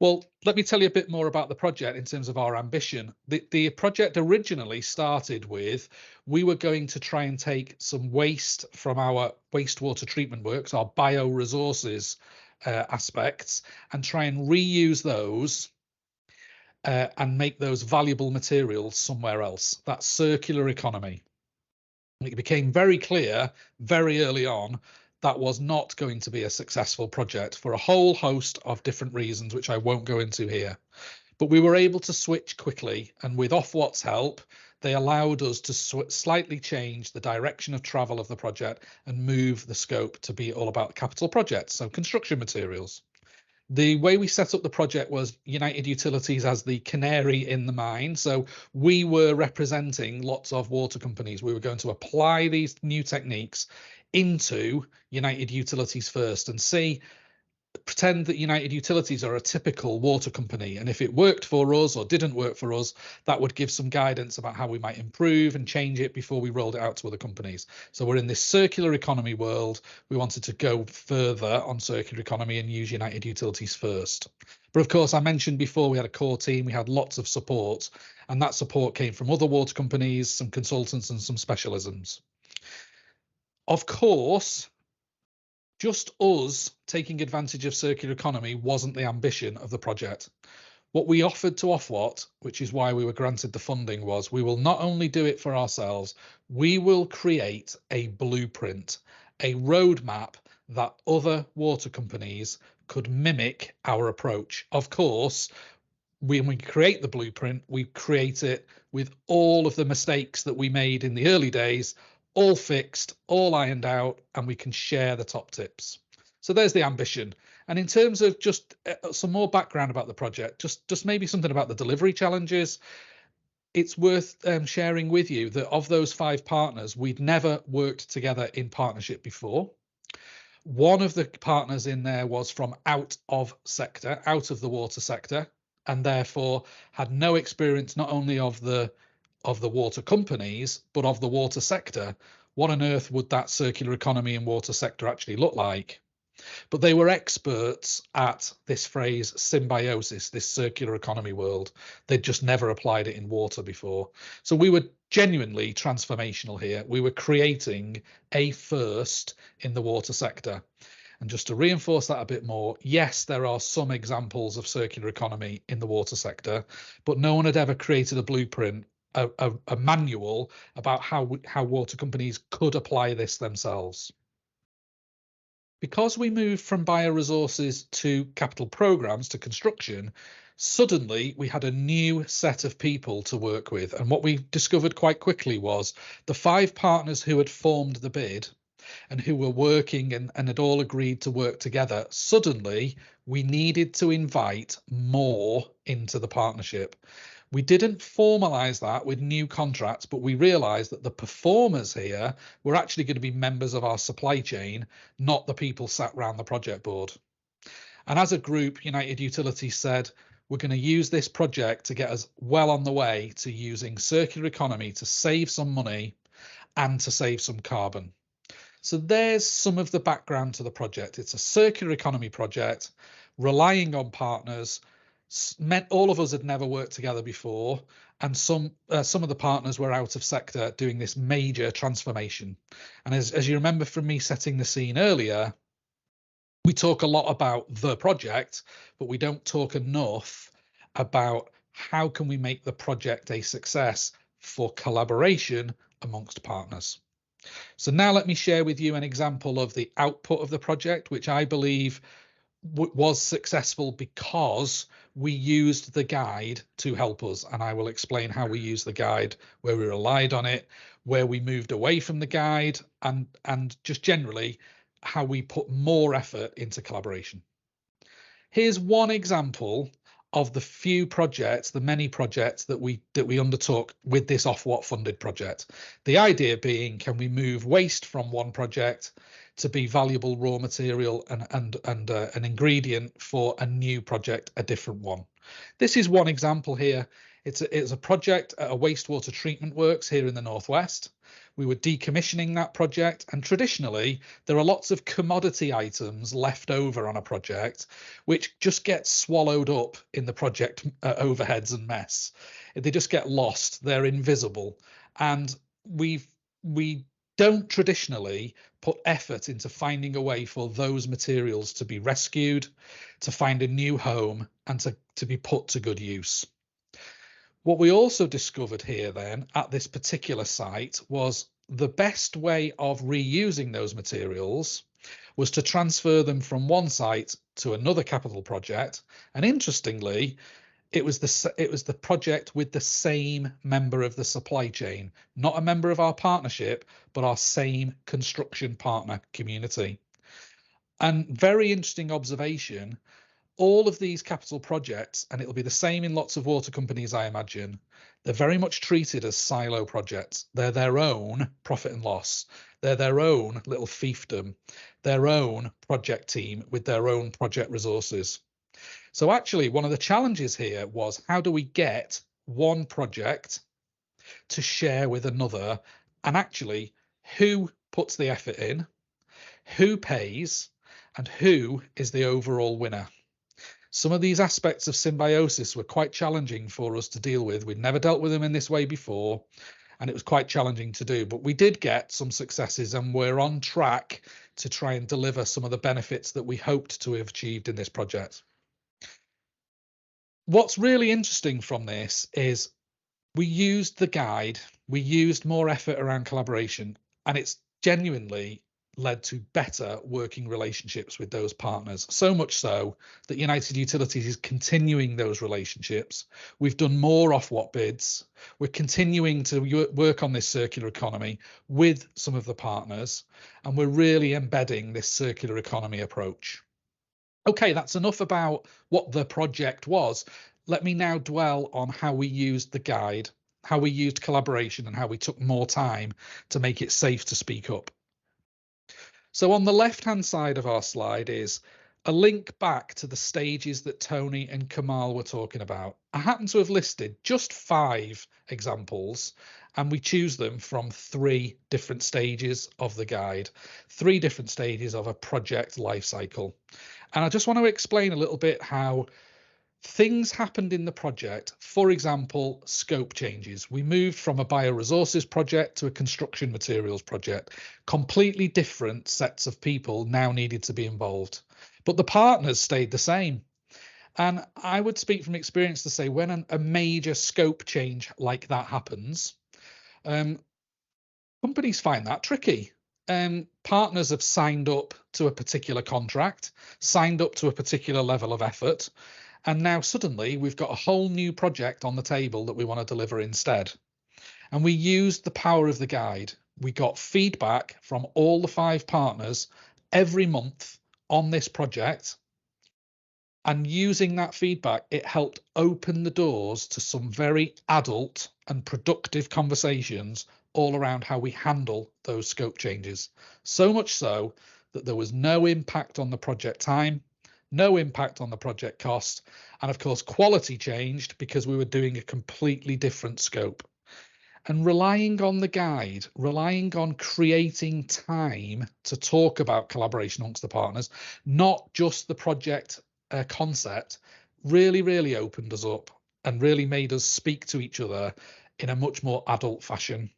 Well, let me tell you a bit more about the project in terms of our ambition. The project originally started with, we were going to try and take some waste from our wastewater treatment works, our bioresources aspects, and try and reuse those and make those valuable materials somewhere else. That circular economy. It became very clear very early on that was not going to be a successful project for a whole host of different reasons, which I won't go into here. But we were able to switch quickly, and with Ofwat's help, they allowed us to slightly change the direction of travel of the project and move the scope to be all about capital projects, so construction materials. The way we set up the project was United Utilities as the canary in the mine. So we were representing lots of water companies. We were going to apply these new techniques into United Utilities first and pretend that United Utilities are a typical water company. And if it worked for us or didn't work for us, that would give some guidance about how we might improve and change it before we rolled it out to other companies. So we're in this circular economy world. We wanted to go further on circular economy and use United Utilities first. But of course, I mentioned before, we had a core team, we had lots of support, and that support came from other water companies, some consultants and some specialisms. Of course, just us taking advantage of circular economy wasn't the ambition of the project. What we offered to Ofwat, which is why we were granted the funding, was we will not only do it for ourselves, we will create a blueprint, a roadmap that other water companies could mimic our approach. Of course, when we create the blueprint, we create it with all of the mistakes that we made in the early days, all fixed, all ironed out, and we can share the top tips. So there's the ambition. And in terms of just some more background about the project, just maybe something about the delivery challenges, it's worth sharing with you that of those 5 partners, we'd never worked together in partnership before. One of the partners in there was from out of the water sector, and therefore had no experience not only of the water companies, but of the water sector. What on earth would that circular economy and water sector actually look like? but they were experts at this phrase symbiosis, this circular economy world. They'd just never applied it in water before. So we were genuinely transformational here. We were creating a first in the water sector. And just to reinforce that a bit more, yes, there are some examples of circular economy in the water sector, but no one had ever created a blueprint, a manual about how water companies could apply this themselves. Because we moved from bioresources to capital programs to construction, suddenly we had a new set of people to work with. And what we discovered quite quickly was the 5 partners who had formed the bid and who were working and had all agreed to work together, suddenly we needed to invite more into the partnership. We didn't formalize that with new contracts, but we realized that the performers here were actually going to be members of our supply chain, not the people sat around the project board. And as a group, United Utilities said, we're going to use this project to get us well on the way to using circular economy to save some money and to save some carbon. So there's some of the background to the project. It's a circular economy project, relying on partners. Meant all of us had never worked together before, and some of the partners were out of sector doing this major transformation. And as you remember from me setting the scene earlier, we talk a lot about the project, but we don't talk enough about how can we make the project a success for collaboration amongst partners. So now let me share with you an example of the output of the project, which I believe was successful because we used the guide to help us. And I will explain how we used the guide, where we relied on it, where we moved away from the guide, and just generally how we put more effort into collaboration. Here's one example of the few projects, the many projects that we undertook with this Ofwat funded project. The idea being, can we move waste from one project to be valuable raw material and an ingredient for a new project, a different one. This is one example here. It's a project at a wastewater treatment works here in the Northwest. We were decommissioning that project, and traditionally there are lots of commodity items left over on a project which just get swallowed up in the project overheads and mess. They just get lost, they're invisible, and we don't traditionally put effort into finding a way for those materials to be rescued, to find a new home, and to be put to good use. What we also discovered here then at this particular site was the best way of reusing those materials was to transfer them from one site to another capital project. And interestingly, it was the project with the same member of the supply chain, not a member of our partnership, but our same construction partner community. And very interesting observation, all of these capital projects, and it'll be the same in lots of water companies, I imagine, they're very much treated as silo projects. They're their own profit and loss. They're their own little fiefdom, their own project team with their own project resources. So actually, one of the challenges here was, how do we get one project to share with another? And actually, who puts the effort in, who pays, and who is the overall winner? Some of these aspects of symbiosis were quite challenging for us to deal with. We'd never dealt with them in this way before, and it was quite challenging to do. But we did get some successes, and we're on track to try and deliver some of the benefits that we hoped to have achieved in this project. What's really interesting from this is we used the guide, we used more effort around collaboration, and it's genuinely led to better working relationships with those partners. So much so that United Utilities is continuing those relationships. We've done more Ofwat bids. We're continuing to work on this circular economy with some of the partners, and we're really embedding this circular economy approach. Okay, that's enough about what the project was. Let me now dwell on how we used the guide, how we used collaboration, and how we took more time to make it safe to speak up. So on the left-hand side of our slide is a link back to the stages that Tony and Kamal were talking about. I happen to have listed just 5 examples, And we choose them from 3 different stages of the guide, 3 different stages of a project life cycle. And I just want to explain a little bit how things happened in the project. For example, scope changes. We moved from a bioresources project to a construction materials project. Completely different sets of people now needed to be involved, but the partners stayed the same. And I would speak from experience to say when a major scope change like that happens, companies find that tricky. Partners have signed up to a particular contract, signed up to a particular level of effort, and now suddenly we've got a whole new project on the table that we want to deliver instead. And we used the power of the guide. We got feedback from all the 5 partners every month on this project. And using that feedback, it helped open the doors to some very adult and productive conversations all around how we handle those scope changes. So much so that there was no impact on the project time, no impact on the project cost, and of course quality changed because we were doing a completely different scope. And relying on the guide, relying on creating time to talk about collaboration amongst the partners, not just the project concept, really opened us up and really made us speak to each other in a much more adult fashion.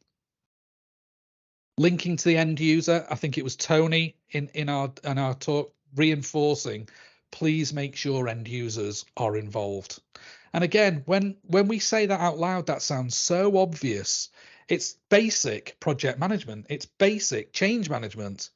Linking to the end user, I think it was Tony in our talk reinforcing, please make sure end users are involved. And again, when we say that out loud, that sounds so obvious. It's basic project management, it's basic change management.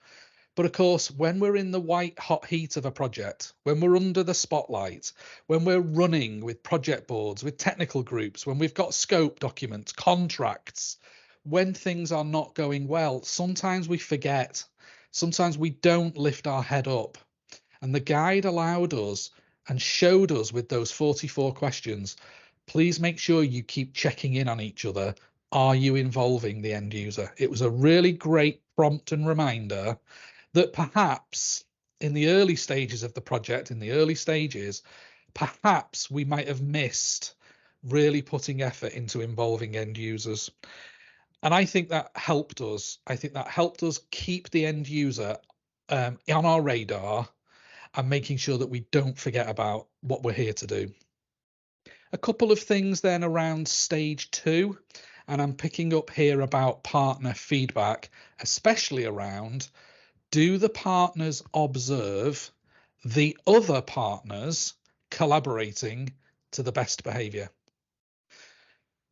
But of course, when we're in the white hot heat of a project, when we're under the spotlight, when we're running with project boards, with technical groups, when we've got scope documents, contracts, when things are not going well, sometimes we forget, sometimes we don't lift our head up. And the guide allowed us and showed us with those 44 questions, please make sure you keep checking in on each other. Are you involving the end user? It was a really great prompt and reminder that perhaps in the early stages of the project, in the early stages, perhaps we might have missed really putting effort into involving end users. And I think that helped us. I think that helped us keep the end user on our radar and making sure that we don't forget about what we're here to do. A couple of things then around stage 2, and I'm picking up here about partner feedback, especially around, do the partners observe the other partners collaborating to the best behavior?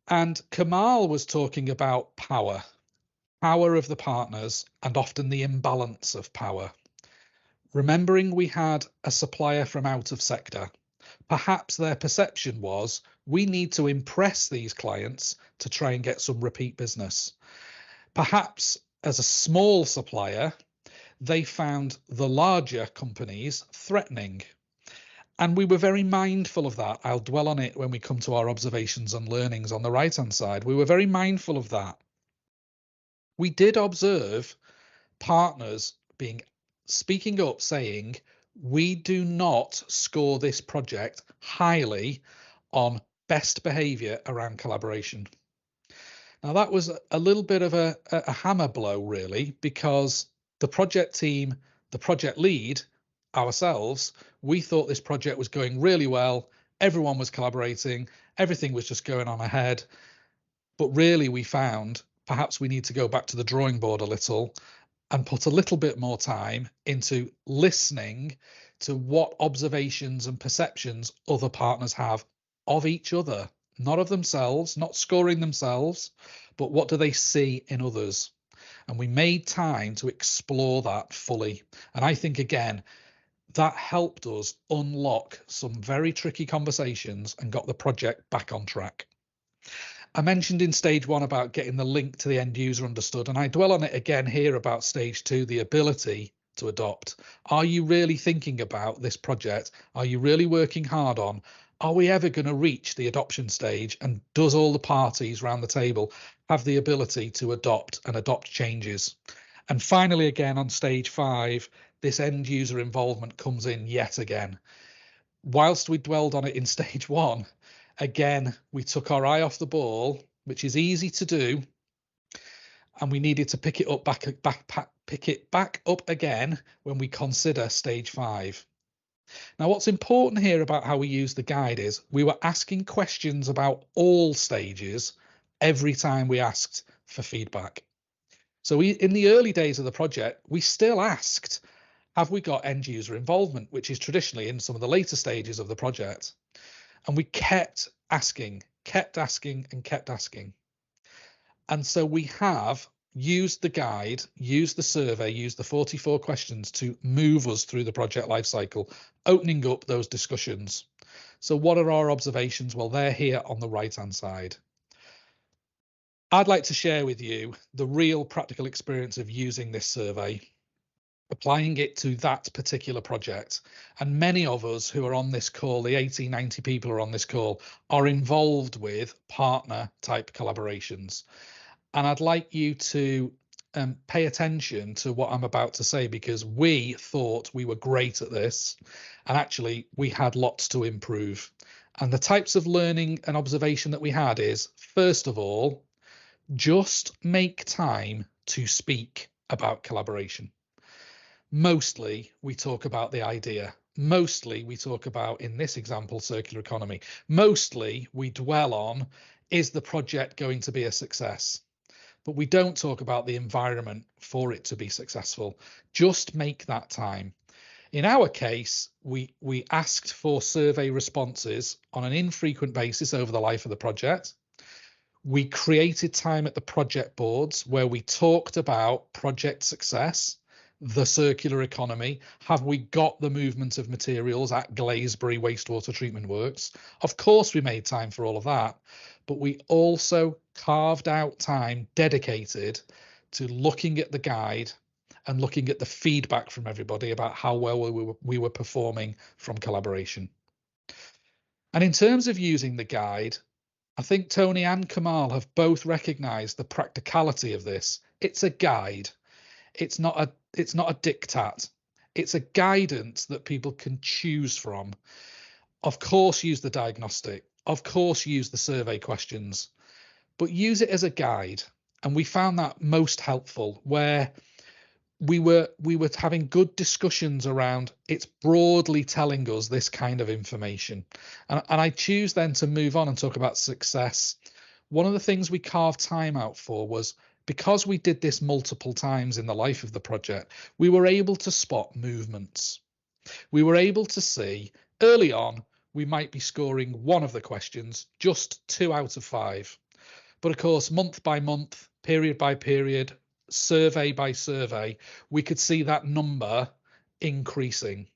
And Kamal was talking about power of the partners and often the imbalance of power. Remembering we had a supplier from out of sector, perhaps their perception was we need to impress these clients to try and get some repeat business. Perhaps as a small supplier, they found the larger companies threatening. And we were very mindful of that. I'll dwell on it when we come to our observations and learnings on the right-hand side. We were very mindful of that. We did observe partners speaking up, saying, we do not score this project highly on best behavior around collaboration. Now that was a little bit of a hammer blow, really, because the project team, the project lead, ourselves, we thought this project was going really well. Everyone was collaborating. Everything was just going on ahead. But really, we found perhaps we need to go back to the drawing board a little and put a little bit more time into listening to what observations and perceptions other partners have of each other, not of themselves, not scoring themselves, but what do they see in others? And we made time to explore that fully. And I think, again, that helped us unlock some very tricky conversations and got the project back on track. I mentioned in stage 1 about getting the link to the end user understood, and I dwell on it again here about stage 2, the ability to adopt. Are you really thinking about this project? Are you really working hard on? Are we ever going to reach the adoption stage? And does all the parties around the table have the ability to adopt changes? And finally, again, on stage 5, this end user involvement comes in yet again. Whilst we dwelled on it in stage 1, again, we took our eye off the ball, which is easy to do. and we needed to pick it back up again when we consider stage 5. Now, what's important here about how we use the guide is we were asking questions about all stages every time we asked for feedback. So in the early days of the project, we still asked, have we got end user involvement, which is traditionally in some of the later stages of the project. And we kept asking. And so we have used the guide, used the survey, used the 44 questions to move us through the project lifecycle, opening up those discussions. So what are our observations? Well, they're here on the right-hand side. I'd like to share with you the real practical experience of using this survey, applying it to that particular project. And many of us who are on this call, the 80, 90 people who are on this call, are involved with partner type collaborations. And I'd like you to pay attention to what I'm about to say, because we thought we were great at this, and actually we had lots to improve. And the types of learning and observation that we had is, first of all, just make time to speak about collaboration. Mostly we talk about the idea. Mostly we talk about, in this example, circular economy. Mostly we dwell on, is the project going to be a success? But we don't talk about the environment for it to be successful. Just make that time. In our case, we asked for survey responses on an infrequent basis over the life of the project. We created time at the project boards where we talked about project success, the circular economy. Have we got the movement of materials at Glazebury Wastewater Treatment Works? Of course, we made time for all of that, but we also carved out time dedicated to looking at the guide and looking at the feedback from everybody about how well we were performing from collaboration. And in terms of using the guide, I think Tony and Kamal have both recognized the practicality of this. It's a guide. It's not a diktat. It's a guidance that people can choose from. Of course, use the diagnostic. Of course, use the survey questions, but use it as a guide. And we found that most helpful, where we were having good discussions around it's broadly telling us this kind of information. And I choose then to move on and talk about success. One of the things we carved time out for was, because we did this multiple times in the life of the project, we were able to spot movements. We were able to see early on, we might be scoring one of the questions, just 2 out of 5. But of course, month by month, period by period, survey by survey, we could see that number increasing.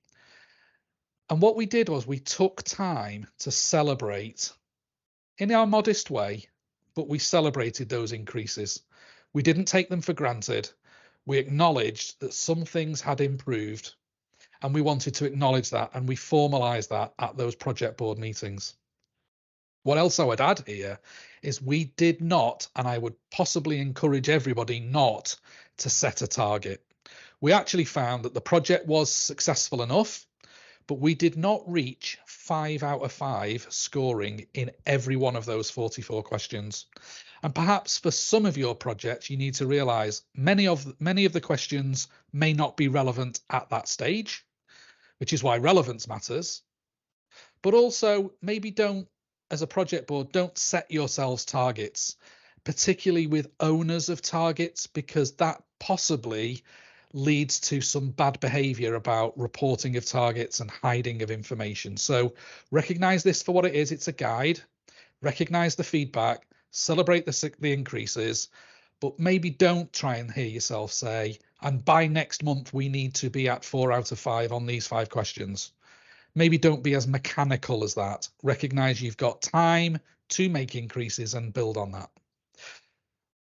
And what we did was we took time to celebrate in our modest way, but we celebrated those increases. We didn't take them for granted. We acknowledged that some things had improved, and we wanted to acknowledge that, and we formalized that at those project board meetings. What else I would add here is we did not, and I would possibly encourage everybody not to set a target. We actually found that the project was successful enough, but we did not reach 5 out of 5 scoring in every one of those 44 questions. And perhaps for some of your projects, you need to realize many of the questions may not be relevant at that stage, which is why relevance matters. But also maybe don't, as a project board, don't set yourselves targets, particularly with owners of targets, because that possibly leads to some bad behavior about reporting of targets and hiding of information. So recognize this for what it is. It's a guide. Recognize the feedback, celebrate the increases, but maybe don't try and hear yourself say, and by next month, we need to be at 4 out of 5 on these 5 questions. Maybe don't be as mechanical as that. Recognize you've got time to make increases and build on that.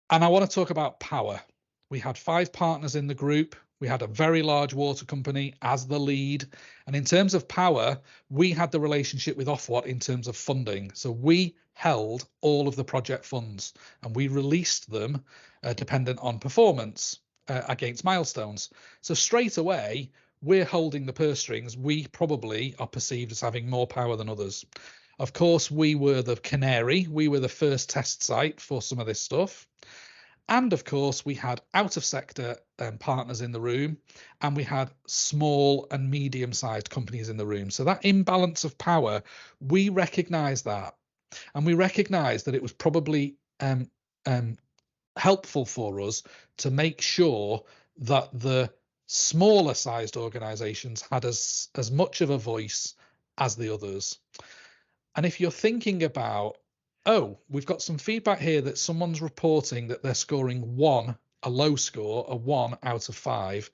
And I want to talk about power. We had 5 partners in the group. We had a very large water company as the lead. And in terms of power, we had the relationship with Ofwat in terms of funding. So we held all of the project funds, and we released them dependent on performance against milestones. So straight away, we're holding the purse strings. We probably are perceived as having more power than others. Of course, we were the canary. We were the first test site for some of this stuff. And of course, we had out of sector partners in the room, and we had small and medium sized companies in the room. So that imbalance of power, we recognise that. And we recognise that it was probably helpful for us to make sure that the smaller sized organisations had as much of a voice as the others. And if you're thinking about, oh, we've got some feedback here that someone's reporting that they're scoring 1, a low score, a 1 out of 5,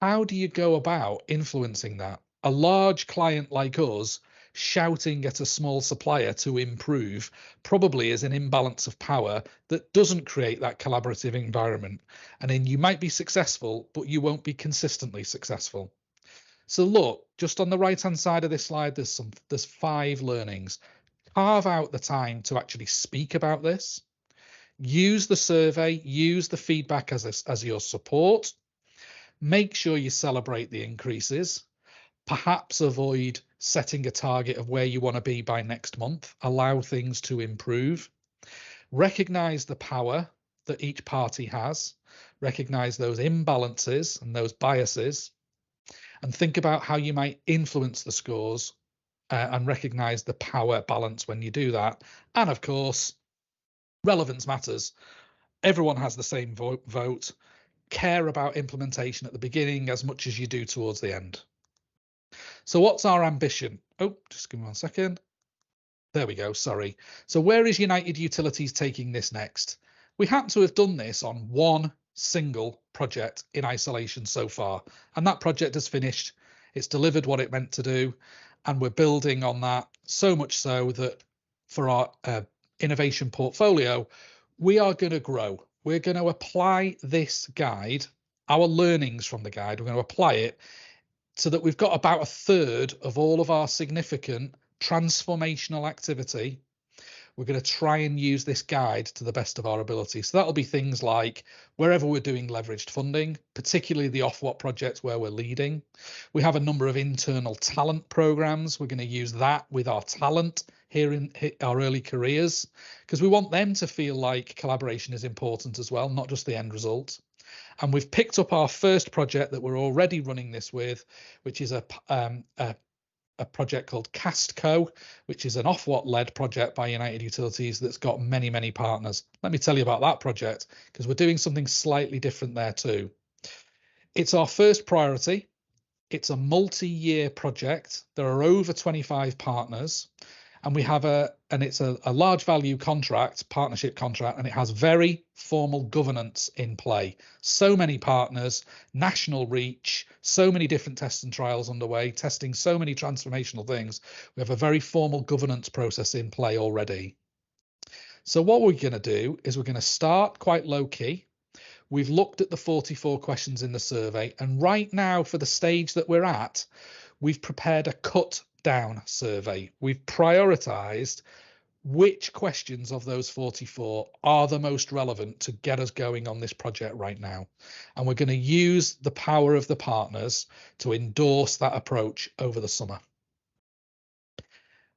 how do you go about influencing that? A large client like us shouting at a small supplier to improve probably is an imbalance of power that doesn't create that collaborative environment. And then you might be successful, but you won't be consistently successful. So look, just on the right hand side of this slide, there's 5 learnings. Carve out the time to actually speak about this. Use the survey, use the feedback as your support. Make sure you celebrate the increases. Perhaps avoid setting a target of where you want to be by next month. Allow things to improve. Recognize the power that each party has. Recognize those imbalances and those biases. And think about how you might influence the scores and recognize the power balance when you do that. And of course, relevance matters. Everyone has the same vote. Care about implementation at the beginning as much as you do towards the end. So what's our ambition? Oh, just give me 1 second. There we go, sorry. So where is United Utilities taking this next? We happen to have done this on 1 single project in isolation so far, and that project has finished. It's delivered what it meant to do, and we're building on that, so much so that for our innovation portfolio, we are going to grow. We're going to apply this guide, our learnings from the guide, we're going to apply it so that we've got about 1/3 of all of our significant transformational activity. We're going to try and use this guide to the best of our ability. So that'll be things like wherever we're doing leveraged funding, particularly the Ofwat projects where we're leading. We have a number of internal talent programs. We're going to use that with our talent here in our early careers, because we want them to feel like collaboration is important as well, not just the end result. And we've picked up our first project that we're already running this with, which is a project called CastCo, which is an Ofwat-led project by United Utilities that's got many, many partners. Let me tell you about that project, because we're doing something slightly different there too. It's our first priority. It's a multi-year project. There are over 25 partners, and we have it's a large value contract, partnership contract, and it has very formal governance in play. So many partners, national reach, so many different tests and trials underway, testing so many transformational things. We have a very formal governance process in play already. So what we're going to do is we're going to start quite low key. We've looked at the 44 questions in the survey, and right now for the stage that we're at, we've prepared a cut down survey. We've prioritized which questions of those 44 are the most relevant to get us going on this project right now. And we're going to use the power of the partners to endorse that approach over the summer.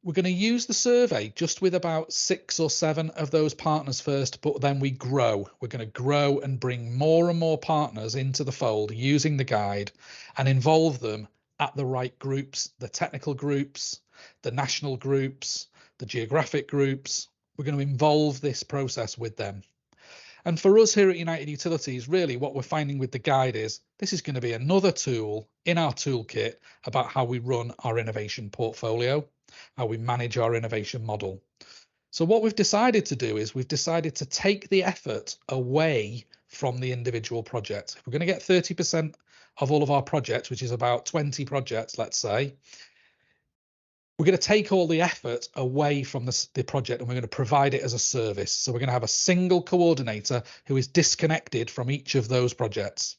We're going to use the survey just with about 6 or 7 of those partners first, but then we grow. We're going to grow and bring more and more partners into the fold using the guide and involve them at the right groups, the technical groups, the national groups, the geographic groups. We're going to involve this process with them. And for us here at United Utilities, really what we're finding with the guide is this is going to be another tool in our toolkit about how we run our innovation portfolio, how we manage our innovation model. So what we've decided to do is we've decided to take the effort away from the individual project. If we're going to get 30% of all of our projects, which is about 20 projects, let's say, we're going to take all the effort away from the project and we're going to provide it as a service. So we're going to have a single coordinator who is disconnected from each of those projects.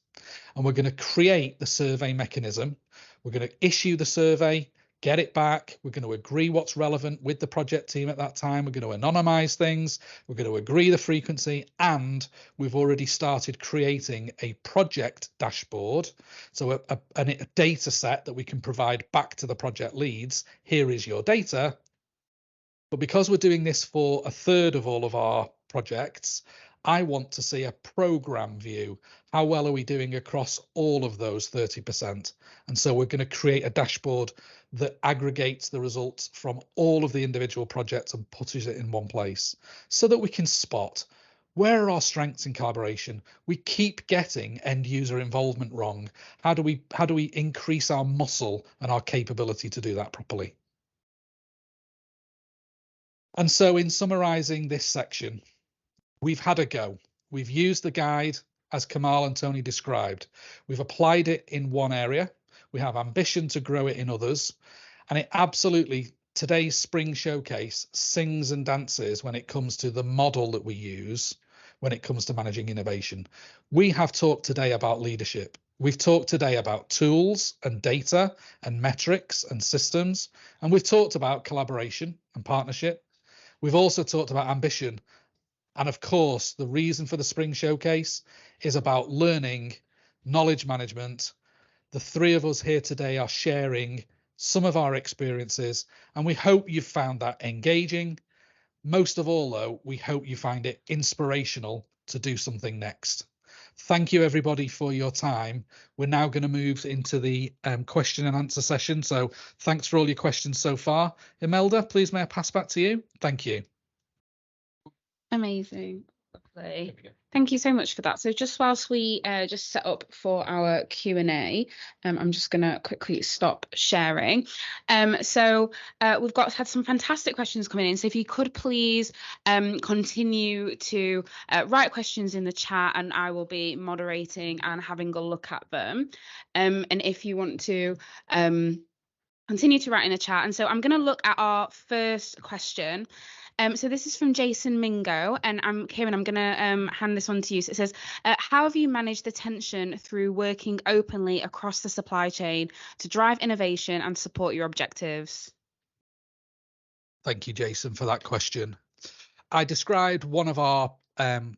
And we're going to create the survey mechanism. We're going to issue the survey, get it back. We're going to agree what's relevant with the project team at that time. We're going to anonymize things. We're going to agree the frequency, and we've already started creating a project dashboard. So a data set that we can provide back to the project leads. Here is your data. But because we're doing this for 1/3 of all of our projects, I want to see a program view. How well are we doing across all of those 30%? And so we're going to create a dashboard that aggregates the results from all of the individual projects and puts it in one place so that we can spot where are our strengths in collaboration. We keep getting end user involvement wrong. How do we increase our muscle and our capability to do that properly? And so in summarizing this section, we've had a go. We've used the guide as Kamal and Tony described. We've applied it in one area. We have ambition to grow it in others. And it absolutely, today's spring showcase sings and dances when it comes to the model that we use when it comes to managing innovation. We have talked today about leadership. We've talked today about tools and data and metrics and systems. And we've talked about collaboration and partnership. We've also talked about ambition. And of course, the reason for the spring showcase is about learning, knowledge management. The three of us here today are sharing some of our experiences, and we hope you've found that engaging. Most of all, though, we hope you find it inspirational to do something next. Thank you, everybody, for your time. We're now going to move into the question and answer session. So thanks for all your questions so far. Imelda, please may I pass back to you? Thank you. Amazing. Lovely. Thank you so much for that. So just whilst we just set up for our Q&A, I'm just going to quickly stop sharing. So we've had some fantastic questions coming in. So if you could please continue to write questions in the chat, and I will be moderating and having a look at them. And if you want to continue to write in the chat. And so I'm going to look at our first question. So this is from Jason Mingo, and Kieran, I'm going to hand this on to you. So it says, how have you managed the tension through working openly across the supply chain to drive innovation and support your objectives? Thank you, Jason, for that question. I described one of our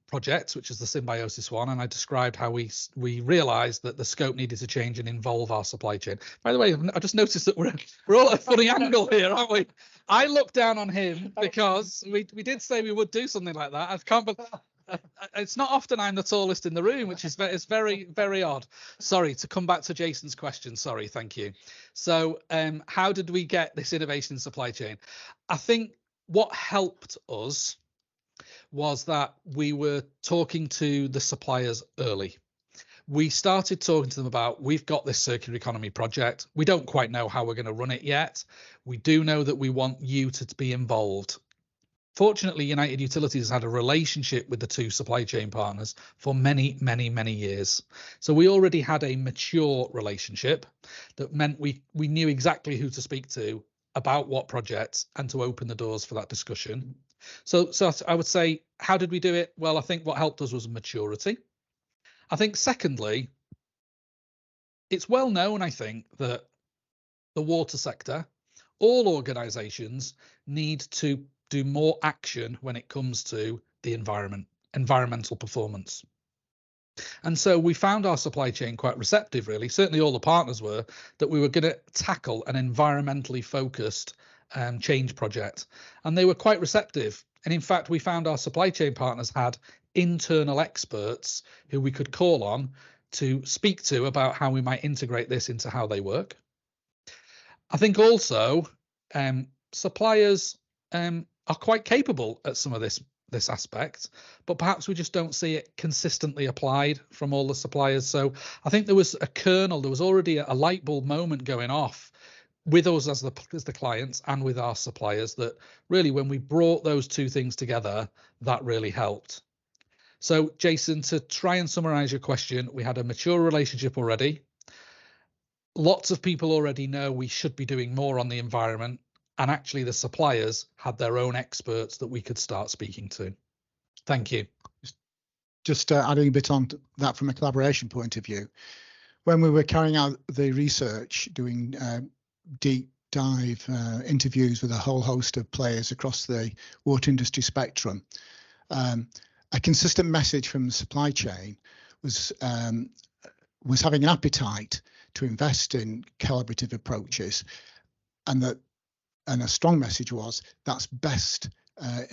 projects, which is the symbiosis one, and I described how we realized that the scope needed to change and involve our supply chain. By the way, I just noticed that we're all at a funny angle here, aren't we? I looked down on him because we did say we would do something like that. I can't believe it's not often I'm the tallest in the room, which is very, very odd. Sorry, to come back to Jason's question. Sorry, thank you. So how did we get this innovation in supply chain? I think what helped us was that we were talking to the suppliers early. We started talking to them about, we've got this circular economy project. We don't quite know how we're going to run it yet. We do know that we want you to be involved. Fortunately, United Utilities has had a relationship with the two supply chain partners for many, many, many years. So we already had a mature relationship that meant we knew exactly who to speak to about what projects and to open the doors for that discussion. So I would say, how did we do it? Well, I think what helped us was maturity. I think secondly, it's well known, I think, that the water sector, all organisations need to do more action when it comes to the environmental performance. And so we found our supply chain quite receptive, really. Certainly all the partners were, that we were going to tackle an environmentally focused change project. And they were quite receptive. And in fact, we found our supply chain partners had internal experts who we could call on to speak to about how we might integrate this into how they work. I think also suppliers are quite capable at some of this aspect, but perhaps we just don't see it consistently applied from all the suppliers. So I think there was already a light bulb moment going off with us as the clients and with our suppliers, that really when we brought those two things together, that really helped. So Jason, to try and summarize your question, we had a mature relationship already. Lots of people already know we should be doing more on the environment, and actually the suppliers had their own experts that we could start speaking to. Thank you. Just adding a bit on to that from a collaboration point of view. When we were carrying out the research, doing deep dive interviews with a whole host of players across the water industry spectrum, a consistent message from the supply chain was having an appetite to invest in collaborative approaches, and a strong message was that's best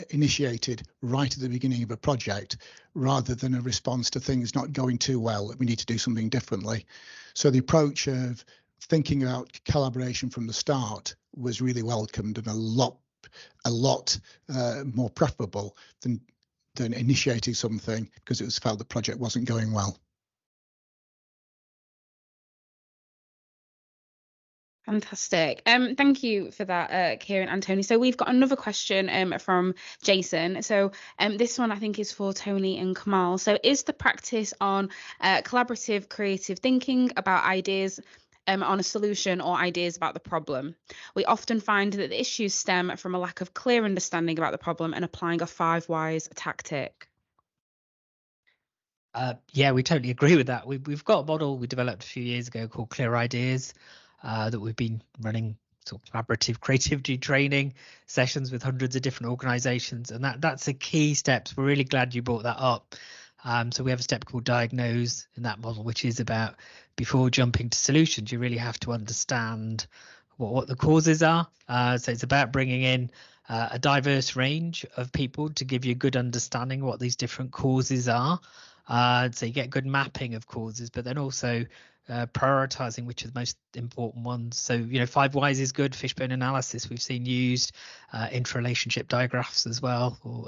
initiated right at the beginning of a project, rather than a response to things not going too well, that we need to do something differently. So the approach of thinking about collaboration from the start was really welcomed, and a lot more preferable than initiating something because it was felt the project wasn't going well. Fantastic. Thank you for that, Kieran and Tony. So we've got another question from Jason. So this one I think is for Tony and Kamal. So is the practice on collaborative creative thinking about ideas on a solution or ideas about the problem? We often find that the issues stem from a lack of clear understanding about the problem and applying a 5 whys tactic. Yeah, we totally agree with that. We've got a model we developed a few years ago called Clear Ideas that we've been running sort of collaborative creativity training sessions with hundreds of different organizations, and that's a key step. So we're really glad you brought that up. So we have a step called diagnose in that model, which is about before jumping to solutions, you really have to understand what the causes are. So it's about bringing in a diverse range of people to give you a good understanding of what these different causes are. So you get good mapping of causes, but then also prioritizing which are the most important ones. So 5 whys is good. Fishbone analysis we've seen used, interrelationship diagraphs as well.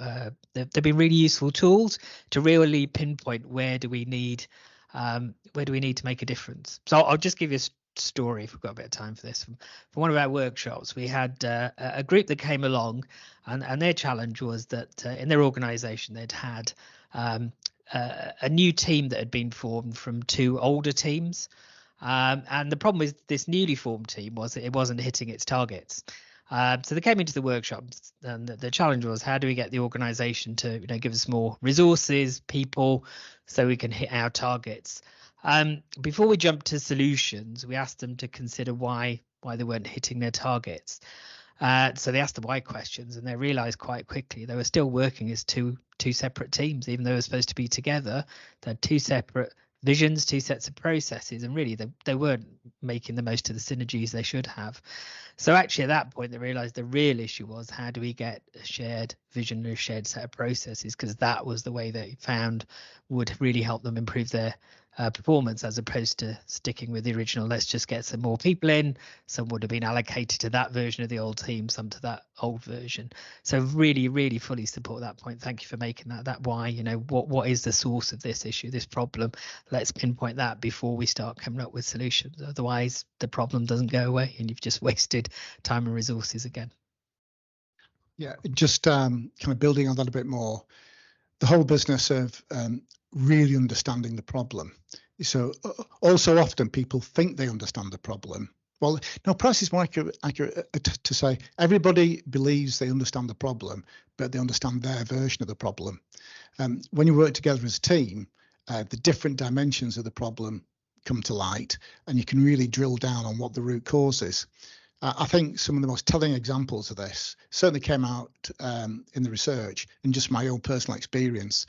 They've been really useful tools to really pinpoint where do we need to make a difference. So I'll just give you a story if we've got a bit of time for this. For one of our workshops, we had a group that came along, and their challenge was that in their organization they'd had a new team that had been formed from 2 older teams, and the problem with this newly formed team was that it wasn't hitting its targets. So they came into the workshop, and the challenge was, how do we get the organization to give us more resources, people, so we can hit our targets? Before we jumped to solutions, we asked them to consider why they weren't hitting their targets. So they asked the why questions, and they realized quite quickly they were still working as two separate teams, even though they were supposed to be together. They had 2 separate visions, 2 sets of processes, and really they weren't making the most of the synergies they should have. So actually at that point they realized the real issue was, how do we get a shared vision and a shared set of processes, because that was the way they found would really help them improve their performance, as opposed to sticking with the original, let's just get some more people in. Some would have been allocated to that version of the old team, some to that old version. So really fully support that point. Thank you for making that why. What is the source of this issue, this problem? Let's pinpoint that before we start coming up with solutions. Otherwise the problem doesn't go away and you've just wasted time and resources again. Yeah, just kind of building on that a bit more, the whole business of really understanding the problem. So also often people think they understand the problem. Well, no, perhaps it's more accurate to say everybody believes they understand the problem, but they understand their version of the problem. When you work together as a team, the different dimensions of the problem come to light, and you can really drill down on what the root cause is. I think some of the most telling examples of this certainly came out in the research and just my own personal experience.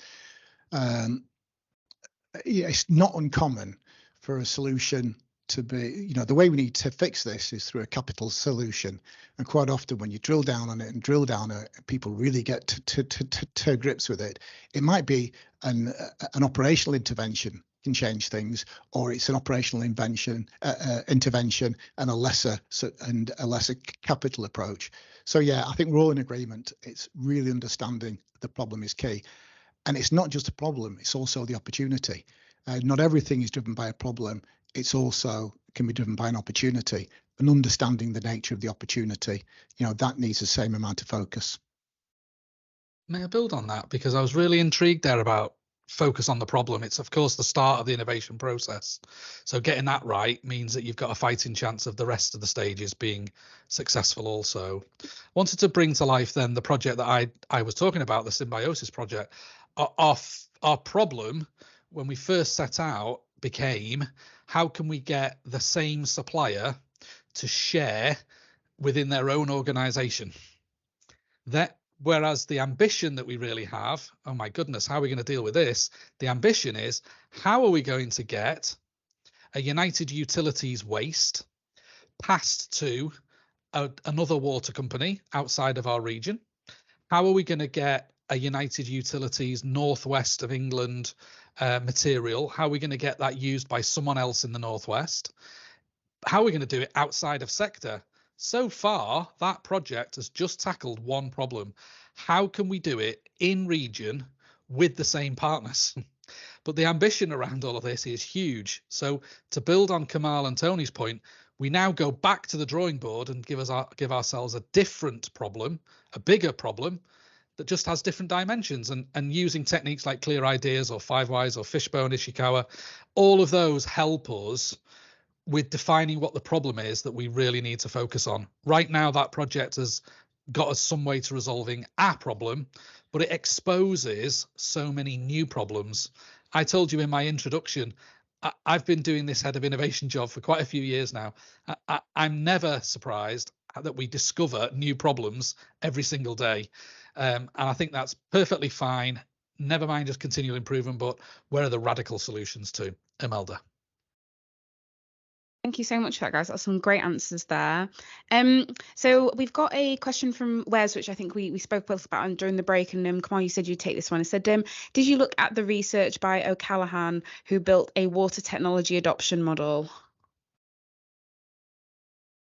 It's not uncommon for a solution to be, the way we need to fix this is through a capital solution. And quite often when you drill down on it and drill down on it, people really get to grips with it. It might be an operational intervention can change things, or it's an operational intervention and a lesser capital approach. So yeah, I think we're all in agreement. It's really understanding the problem is key. And it's not just a problem, it's also the opportunity. Not everything is driven by a problem. It's also can be driven by an opportunity, and understanding the nature of the opportunity, that needs the same amount of focus. May I build on that? Because I was really intrigued there about focus on the problem. It's of course the start of the innovation process. So getting that right means that you've got a fighting chance of the rest of the stages being successful also. Wanted to bring to life then the project that I was talking about, the Symbiosis project. Our problem when we first set out became, how can we get the same supplier to share within their own organization? Whereas the ambition that we really have, oh my goodness, how are we going to deal with this? The ambition is, how are we going to get a United Utilities waste passed to another water company outside of our region, How are we going to get a United Utilities northwest of England material? How are we going to get that used by someone else in the northwest? How are we going to do it outside of sector? So far, that project has just tackled one problem. How can we do it in region with the same partners? But the ambition around all of this is huge. So to build on Kamal and Tony's point, we now go back to the drawing board and give ourselves a different problem, a bigger problem that just has different dimensions, and using techniques like clear ideas or 5 whys or fishbone Ishikawa, all of those help us with defining what the problem is that we really need to focus on. Right now, that project has got us some way to resolving our problem, but it exposes so many new problems. I told you in my introduction, I've been doing this head of innovation job for quite a few years now. I'm never surprised that we discover new problems every single day. And I think that's perfectly fine. Never mind just continual improvement, but where are the radical solutions to? Imelda. Thank you so much for that, guys. That's some great answers there. So we've got a question from Wes, which I think we spoke about during the break, and Kamal, you said you'd take this one. It said, did you look at the research by O'Callaghan, who built a water technology adoption model?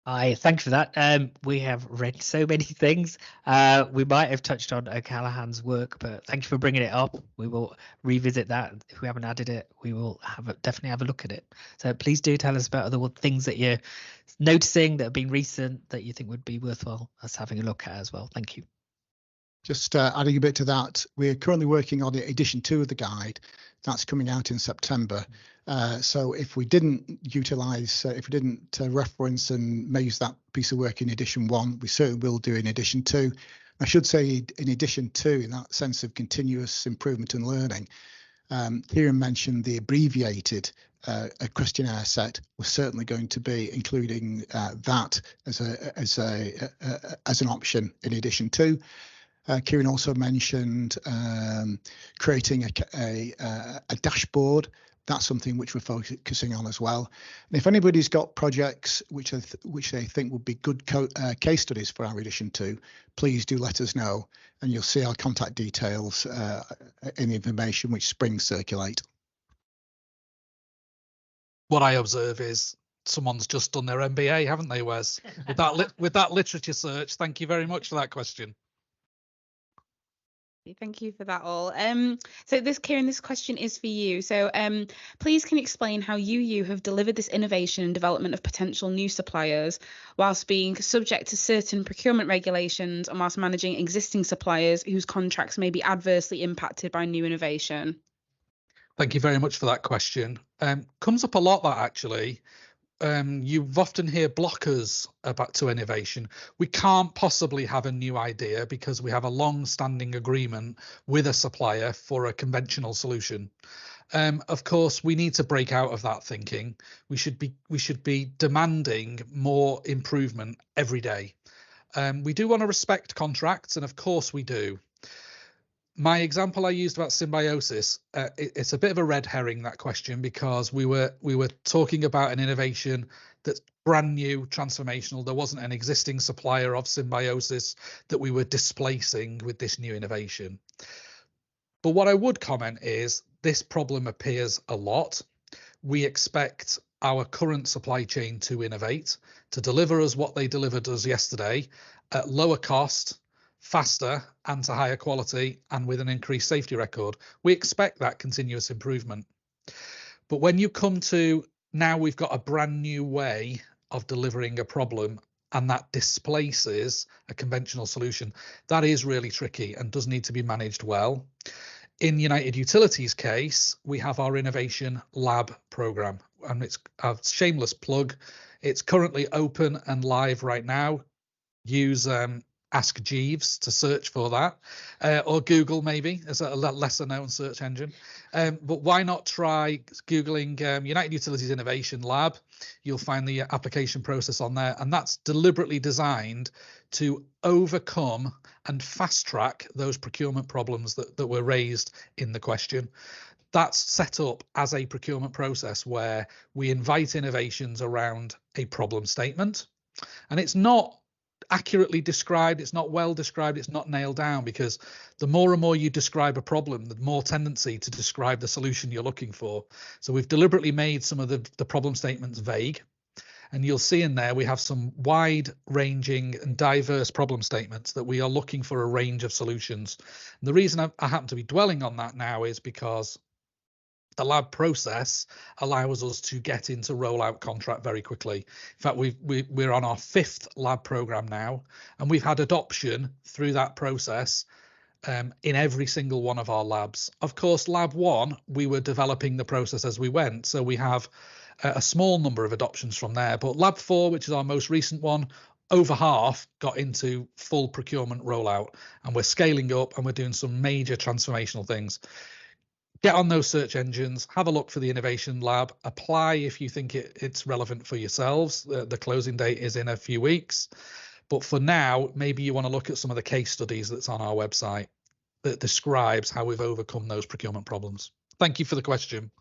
Thank you for that. We have read so many things. We might have touched on O'Callaghan's work, but thank you for bringing it up. We will revisit that. If we haven't added it, we will definitely have a look at it. So please do tell us about other things that you're noticing that have been recent that you think would be worthwhile us having a look at as well. Thank you. Just adding a bit to that, we're currently working on edition 2 of the guide. That's coming out in September. So if we didn't utilize, if we didn't reference and use that piece of work in edition 1, we certainly will do in edition 2. I should say in edition 2, in that sense of continuous improvement and learning, Kieran mentioned the abbreviated questionnaire set. We're certainly going to be including that as an option in edition 2. Kieran also mentioned creating a dashboard. That's something which we're focusing on as well. And if anybody's got projects which they think would be good case studies for our edition 2, please do let us know, and you'll see our contact details in the information which Spring circulate. What I observe is someone's just done their MBA, haven't they, Wes? With that literature search. Thank you very much for that question. Thank you for that all. So Kieran, this question is for you. So please can you explain how you have delivered this innovation and development of potential new suppliers whilst being subject to certain procurement regulations and whilst managing existing suppliers whose contracts may be adversely impacted by new innovation? Thank you very much for that question. Comes up a lot, that actually. You often hear blockers to innovation. We can't possibly have a new idea because we have a long-standing agreement with a supplier for a conventional solution. Of course, we need to break out of that thinking. We should be demanding more improvement every day. We do want to respect contracts, and of course we do. My example I used about symbiosis, it's a bit of a red herring, that question, because we were talking about an innovation that's brand new, transformational. There wasn't an existing supplier of symbiosis that we were displacing with this new innovation. But what I would comment is this problem appears a lot. We expect our current supply chain to innovate, to deliver us what they delivered us yesterday at lower cost, faster, and to higher quality, and with an increased safety record. We expect that continuous improvement. But when you come to now, we've got a brand new way of delivering a problem, and that displaces a conventional solution. That is really tricky and does need to be managed well. In United Utilities case, we have our Innovation Lab program, and it's a shameless plug. It's currently open and live right now. Use Ask Jeeves to search for that, or Google maybe as a lesser known search engine. But why not try Googling United Utilities Innovation Lab? You'll find the application process on there, and that's deliberately designed to overcome and fast track those procurement problems that were raised in the question. That's set up as a procurement process where we invite innovations around a problem statement, and it's not accurately described, it's not well described, it's not nailed down, because the more and more you describe a problem, the more tendency to describe the solution you're looking for. So we've deliberately made some of the problem statements vague, and you'll see in there we have some wide ranging and diverse problem statements that we are looking for a range of solutions. And the reason I happen to be dwelling on that now is because the lab process allows us to get into rollout contract very quickly. In fact, we're on our 5th lab program now, and we've had adoption through that process in every single one of our labs. Of course, lab 1, we were developing the process as we went, so we have a small number of adoptions from there. But lab 4, which is our most recent one, over half got into full procurement rollout, and we're scaling up and we're doing some major transformational things. Get on those search engines, have a look for the Innovation Lab, apply if you think it's relevant for yourselves. The closing date is in a few weeks. But for now, maybe you want to look at some of the case studies that's on our website that describes how we've overcome those procurement problems. Thank you for the question.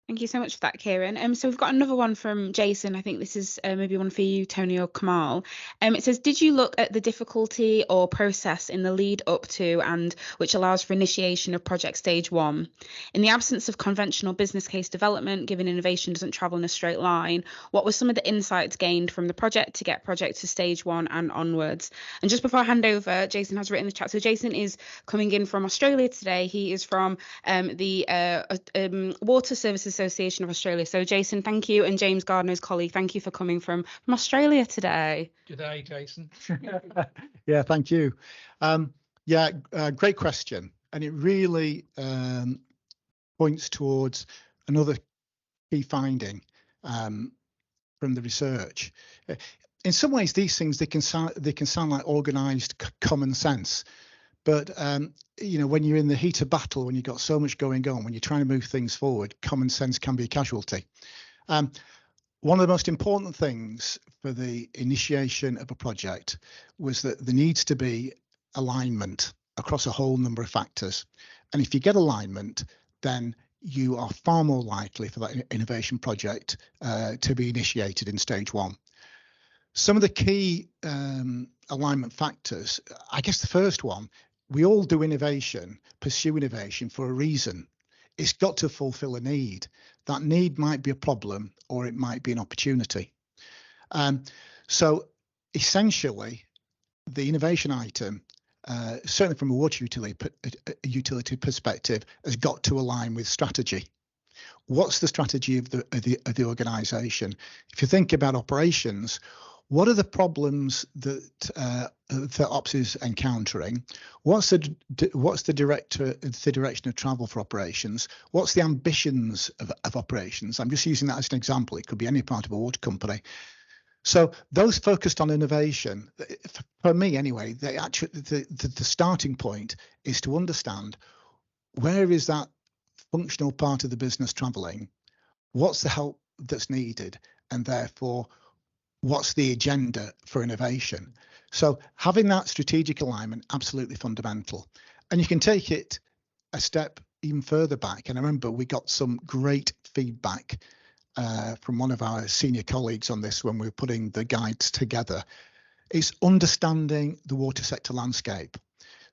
Thank you so much for that, Kieran. So we've got another one from Jason. I think this is maybe one for you, Tony or Kamal. It says, did you look at the difficulty or process in the lead up to and which allows for initiation of project stage 1? In the absence of conventional business case development, given innovation doesn't travel in a straight line, what were some of the insights gained from the project to get project to stage 1 and onwards? And just before I hand over, Jason has written in the chat. So Jason is coming in from Australia today. He is from the Water Services Association of Australia. So Jason, thank you, and James Gardner's colleague, thank you for coming from Australia today. Good day, Jason. Yeah, thank you. Great question, and it really points towards another key finding from the research. In some ways, these things they can sound like organised common sense. But, when you're in the heat of battle, when you've got so much going on, when you're trying to move things forward, common sense can be a casualty. One of the most important things for the initiation of a project was that there needs to be alignment across a whole number of factors. And if you get alignment, then you are far more likely for that innovation project to be initiated in stage 1. Some of the key alignment factors, I guess the first one, we all do innovation, pursue innovation for a reason. It's got to fulfill a need. That need might be a problem or it might be an opportunity. So essentially, the innovation item, certainly from a water utility perspective, has got to align with strategy. What's the strategy of the organisation? If you think about operations, what are the problems that ops is encountering? What's the direction of travel for operations? What's the ambitions of operations? I'm just using that as an example. It could be any part of a water company. So those focused on innovation, for me anyway, the starting point is to understand where is that functional part of the business traveling? What's the help that's needed? And therefore, what's the agenda for innovation? So having that strategic alignment, absolutely fundamental. And you can take it a step even further back. And I remember we got some great feedback from one of our senior colleagues on this when we were putting the guides together. It's understanding the water sector landscape.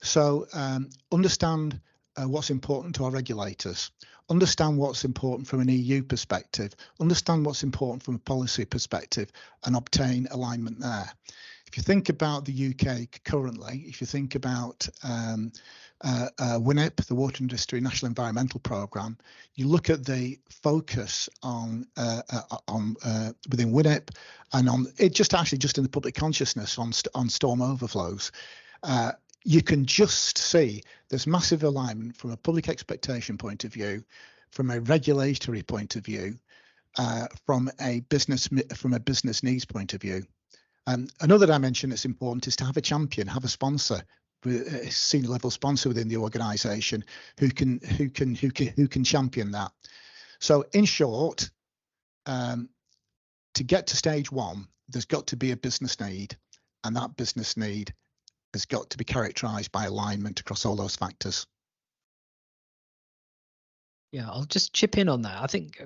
So understand what's important to our regulators, understand what's important from an EU perspective, understand what's important from a policy perspective, and obtain alignment there. If you think about the UK currently, if you think about WINEP, the Water Industry National Environmental Programme, you look at the focus on within WINEP and on it just in the public consciousness on storm overflows. You can just see there's massive alignment from a public expectation point of view, from a regulatory point of view, from a business needs point of view. Another dimension that's important is to have a champion, have a sponsor, a senior level sponsor within the organisation who can champion that. So in short, to get to stage 1, there's got to be a business need, and that business need has got to be characterised by alignment across all those factors. Yeah, I'll just chip in on that. I think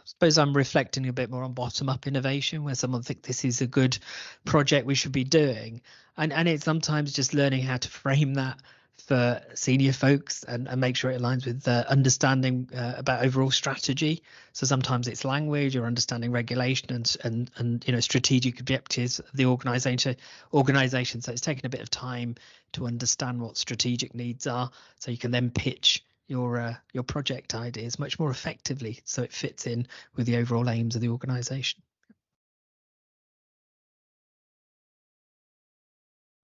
suppose I'm reflecting a bit more on bottom-up innovation, where someone think this is a good project we should be doing, and it's sometimes just learning how to frame that for senior folks and make sure it aligns with understanding about overall strategy. So sometimes it's language or understanding regulation and strategic objectives of the organization. So it's taken a bit of time to understand what strategic needs are, so you can then pitch your project ideas much more effectively, so it fits in with the overall aims of the organization.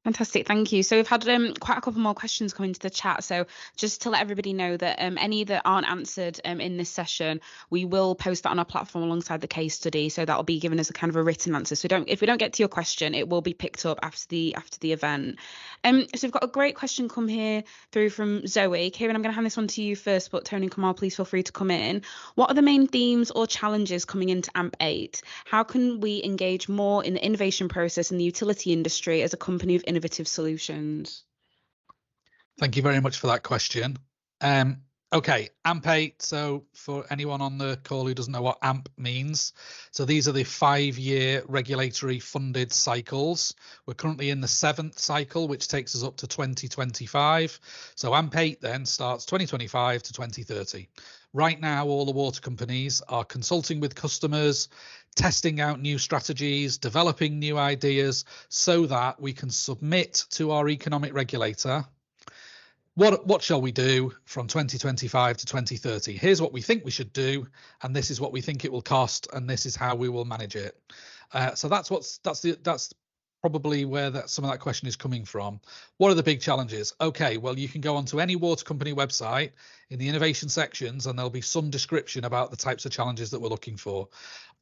Fantastic, thank you. So we've had quite a couple more questions come into the chat. So just to let everybody know that any that aren't answered in this session, we will post that on our platform alongside the case study. So that'll be given as a kind of a written answer. So if we don't get to your question, it will be picked up after the event. So we've got a great question come here through from Zoe. Kieran, I'm going to hand this one to you first, but Tony and Kamal, please feel free to come in. What are the main themes or challenges coming into AMP8? How can we engage more in the innovation process in the utility industry as a company of innovative solutions? Thank you very much for that question. Okay, AMP8. So for anyone on the call who doesn't know what AMP means, so these are the 5-year regulatory funded cycles. We're currently in the 7th cycle, which takes us up to 2025. So AMP8 then starts 2025 to 2030. Right now, all the water companies are consulting with customers, testing out new strategies, developing new ideas, so that we can submit to our economic regulator what shall we do from 2025 to 2030? Here's what we think we should do, and this is what we think it will cost, and this is how we will manage it. So that's probably where some of that question is coming from. What are the big challenges? Okay, well, you can go onto any water company website in the innovation sections, and there'll be some description about the types of challenges that we're looking for.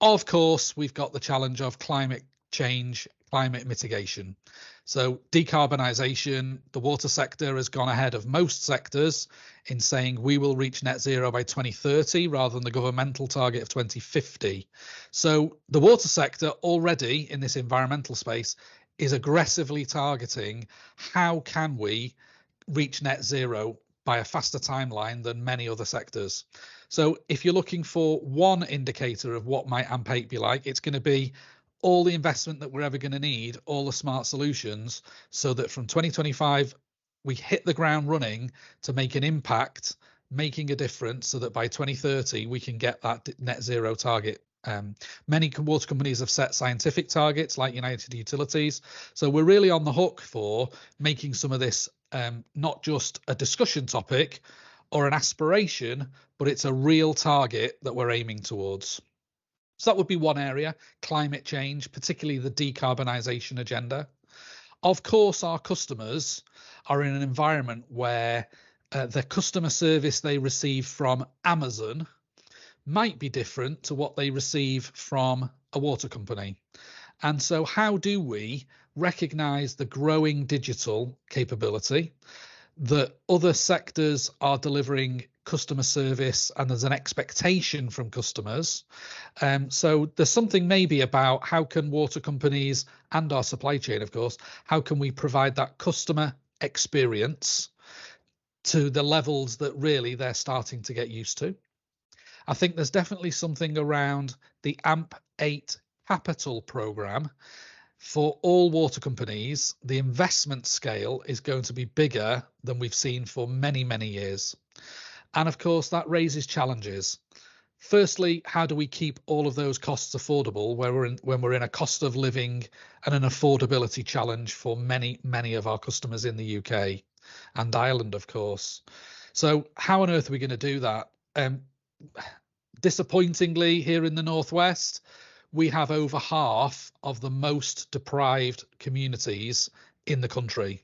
Of course, we've got the challenge of climate change, climate mitigation. So decarbonisation, the water sector has gone ahead of most sectors in saying we will reach net zero by 2030 rather than the governmental target of 2050. So the water sector already in this environmental space is aggressively targeting how can we reach net zero by a faster timeline than many other sectors. So if you're looking for one indicator of what might AMP8 be like, it's going to be all the investment that we're ever going to need, all the smart solutions, so that from 2025 we hit the ground running to make an impact, making a difference, so that by 2030 we can get that net zero target. Many water companies have set scientific targets like United Utilities, so we're really on the hook for making some of this not just a discussion topic or an aspiration, but it's a real target that we're aiming towards. So that would be one area, climate change, particularly the decarbonisation agenda. Of course, our customers are in an environment where the customer service they receive from Amazon might be different to what they receive from a water company. And so how do we recognise the growing digital capability that other sectors are delivering customer service, and there's an expectation from customers. So there's something maybe about how can water companies and our supply chain, of course, how can we provide that customer experience to the levels that really they're starting to get used to. I think there's definitely something around the AMP8 capital programme. For all water companies, the investment scale is going to be bigger than we've seen for many, many years. And of course, that raises challenges. Firstly, how do we keep all of those costs affordable when we're in a cost of living and an affordability challenge for many, many of our customers in the UK and Ireland, of course. So how on earth are we going to do that? Disappointingly, here in the Northwest, we have over half of the most deprived communities in the country.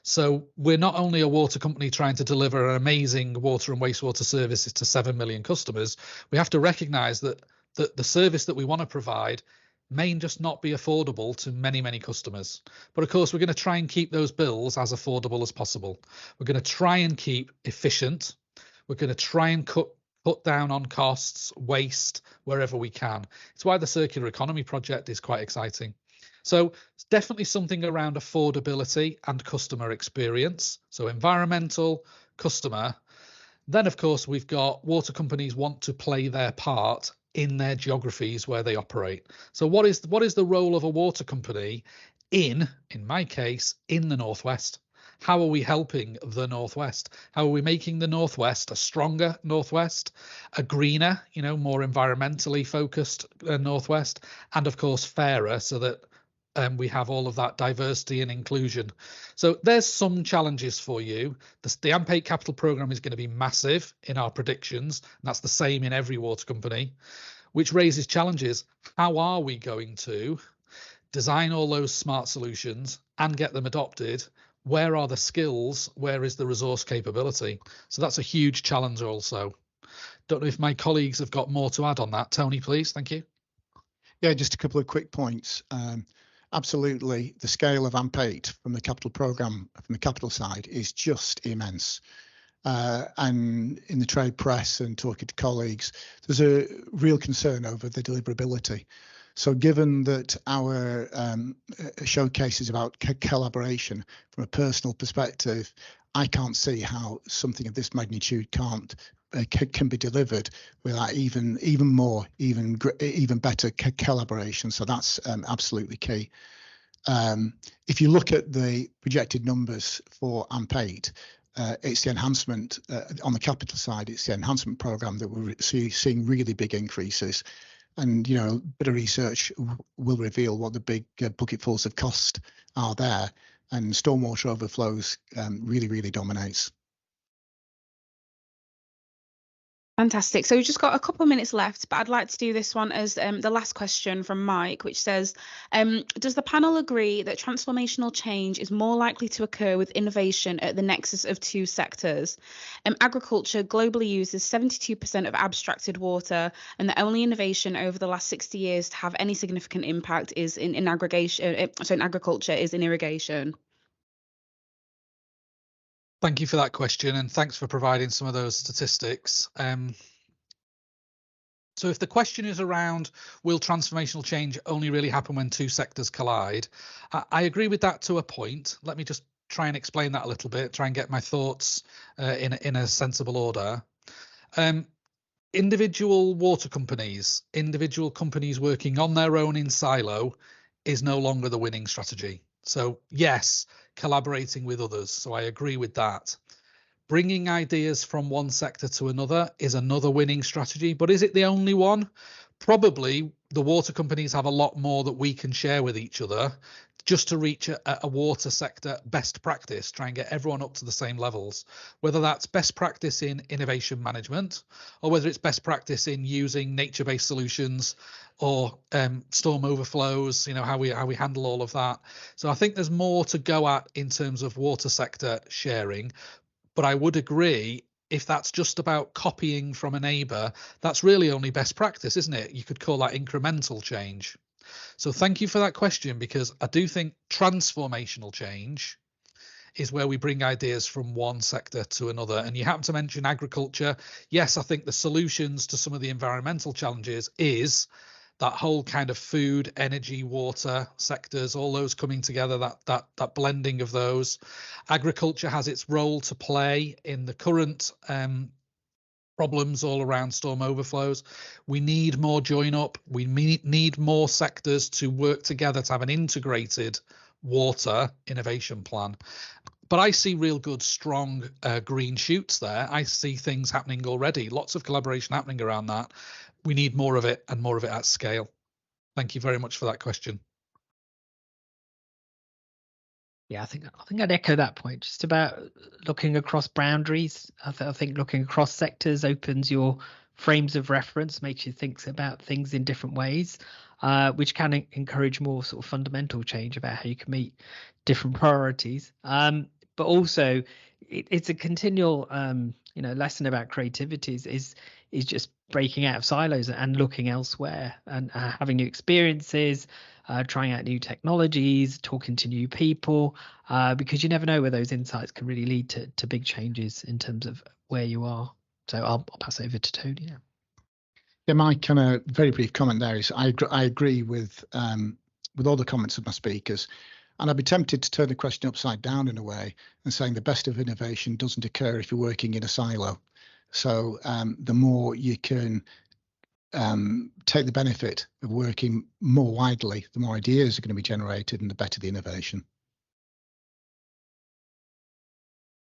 So we're not only a water company trying to deliver an amazing water and wastewater services to 7 million customers, we have to recognise that the service that we want to provide may just not be affordable to many, many customers. But of course, we're going to try and keep those bills as affordable as possible. We're going to try and keep efficient. We're going to try and cut down on costs, waste, wherever we can. It's why the Circular Economy Project is quite exciting. So it's definitely something around affordability and customer experience. So environmental, customer. Then, of course, we've got water companies want to play their part in their geographies where they operate. So what is the role of a water company in my case, in the Northwest? How are we helping the Northwest? How are we making the Northwest a stronger Northwest, a greener, more environmentally focused Northwest, and of course fairer, so that we have all of that diversity and inclusion. So there's some challenges for you. The AMP8 capital program is going to be massive in our predictions, and that's the same in every water company, which raises challenges. How are we going to design all those smart solutions and get them adopted? Where are the skills? Where is the resource capability? So that's a huge challenge also. Don't know if my colleagues have got more to add on that. Tony, please. Thank you. Yeah, just a couple of quick points. Absolutely, the scale of AMP8 from the capital program, from the capital side, is just immense. And in the trade press and talking to colleagues, there's a real concern over the deliverability. So given that our showcase is about collaboration, from a personal perspective, I can't see how something of this magnitude can be delivered without even better collaboration. So that's absolutely key. If you look at the projected numbers for AMP8, it's the enhancement on the capital side. It's the enhancement program that we're seeing really big increases, and a bit of research will reveal what the big bucketfuls of cost are there. And stormwater overflows really dominates. Fantastic. So we've just got a couple of minutes left, but I'd like to do this one as the last question from Mike, which says, does the panel agree that transformational change is more likely to occur with innovation at the nexus of two sectors? Agriculture globally uses 72% of abstracted water, and the only innovation over the last 60 years to have any significant impact is in agriculture is in irrigation. Thank you for that question, and thanks for providing some of those statistics. So if the question is around, will transformational change only really happen when two sectors collide? I agree with that to a point. Let me just try and explain that a little bit, try and get my thoughts in a sensible order. Individual water companies, individual companies working on their own in silo is no longer the winning strategy. So yes, collaborating with others. So I agree with that. Bringing ideas from one sector to another is another winning strategy, but is it the only one? Probably the water companies have a lot more that we can share with each other just to reach a water sector best practice, try and get everyone up to the same levels, whether that's best practice in innovation management or whether it's best practice in using nature-based solutions or storm overflows, how we handle all of that. So I think there's more to go at in terms of water sector sharing, but I would agree, if that's just about copying from a neighbour, that's really only best practice, isn't it? You could call that incremental change. So thank you for that question, because I do think transformational change is where we bring ideas from one sector to another. And you happen to mention agriculture. Yes, I think the solutions to some of the environmental challenges is that whole kind of food, energy, water sectors, all those coming together, that blending of those. Agriculture has its role to play in the current problems all around storm overflows. We need more join up. We need more sectors to work together to have an integrated water innovation plan. But I see real good, strong green shoots there. I see things happening already, lots of collaboration happening around that. We need more of it, and more of it at scale. Thank you very much for that question. Yeah, I think I'd echo that point. Just about looking across boundaries. I think looking across sectors opens your frames of reference, makes you think about things in different ways, which can encourage more sort of fundamental change about how you can meet different priorities. But also, it's a continual, lesson about creativity is just breaking out of silos and looking elsewhere and having new experiences, trying out new technologies, talking to new people, because you never know where those insights can really lead to big changes in terms of where you are. So I'll pass over to Tony now. Yeah, my kind of very brief comment there is I agree with all the comments of my speakers. And I'd be tempted to turn the question upside down in a way and saying the best of innovation doesn't occur if you're working in a silo. So the more you can take the benefit of working more widely. The more ideas are going to be generated and the better the innovation.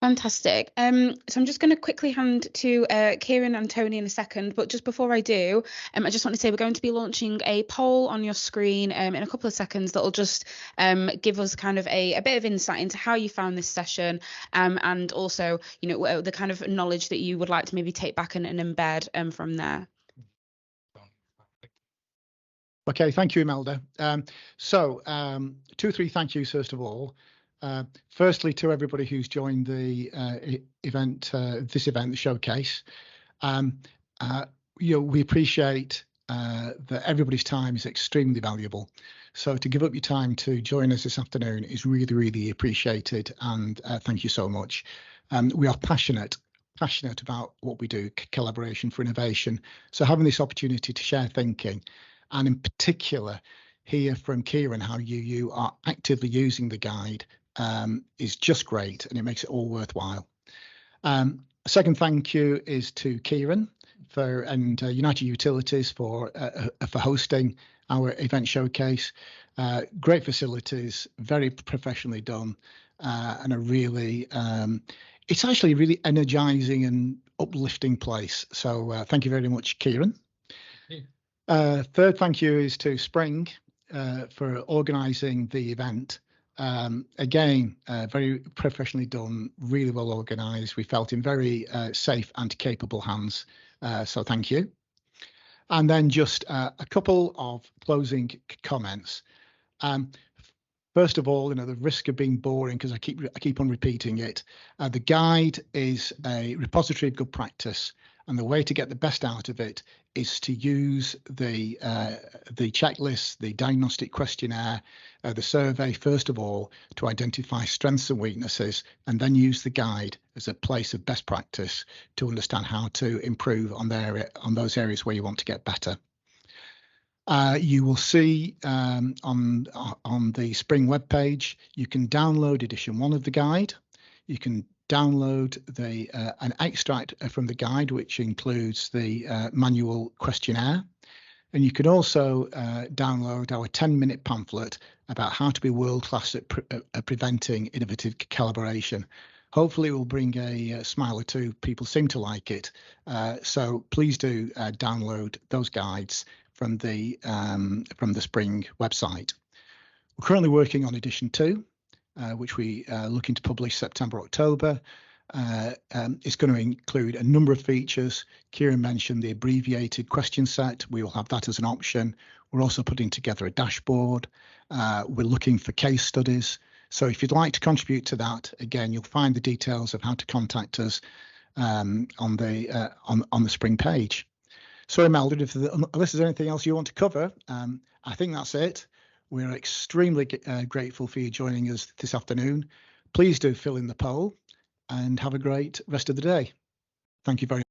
Fantastic. So I'm just going to quickly hand to Kieran and Tony in a second, but just before I do, I just want to say we're going to be launching a poll on your screen in a couple of seconds that will just give us kind of a bit of insight into how you found this session, and also, you know, the kind of knowledge that you would like to maybe take back and embed from there. Okay, thank you, Imelda. So 2 or 3 thank yous first of all. Firstly, to everybody who's joined the event, the showcase. We appreciate that everybody's time is extremely valuable. So to give up your time to join us this afternoon is really, really appreciated, and thank you so much. We are passionate about what we do, collaboration for innovation. So having this opportunity to share thinking, and in particular hear from Kieran how you are actively using the guide, is just great, and it makes it all worthwhile. Second thank you is to Kieran and United Utilities for hosting our event showcase. Great facilities, very professionally done, and a really it's actually a really energizing and uplifting place. So thank you very much, Kieran. Third thank you is to Spring for organising the event. Again, very professionally done, really well organised. We felt in very safe and capable hands, so thank you. And then just a couple of closing comments. First of all, the risk of being boring, because I keep on repeating it. The guide is a repository of good practice, and the way to get the best out of it is to use the checklist, the diagnostic questionnaire, the survey, first of all, to identify strengths and weaknesses, and then use the guide as a place of best practice to understand how to improve on those areas where you want to get better. You will see on the Spring webpage, you can download edition 1 of the guide. You can download an extract from the guide, which includes the manual questionnaire. And you can also download our 10-minute pamphlet about how to be world-class at preventing innovative calibration. Hopefully it will bring a smile or two. People seem to like it. So please do download those guides from the Spring website. We're currently working on edition 2, which we are looking to publish September, October. It's going to include a number of features. Kieran mentioned the abbreviated question set. We will have that as an option. We're also putting together a dashboard. We're looking for case studies. So if you'd like to contribute to that, again, you'll find the details of how to contact us on the Spring page. So Imelda, unless there's anything else you want to cover, I think that's it. We're extremely grateful for you joining us this afternoon. Please do fill in the poll and have a great rest of the day. Thank you very much.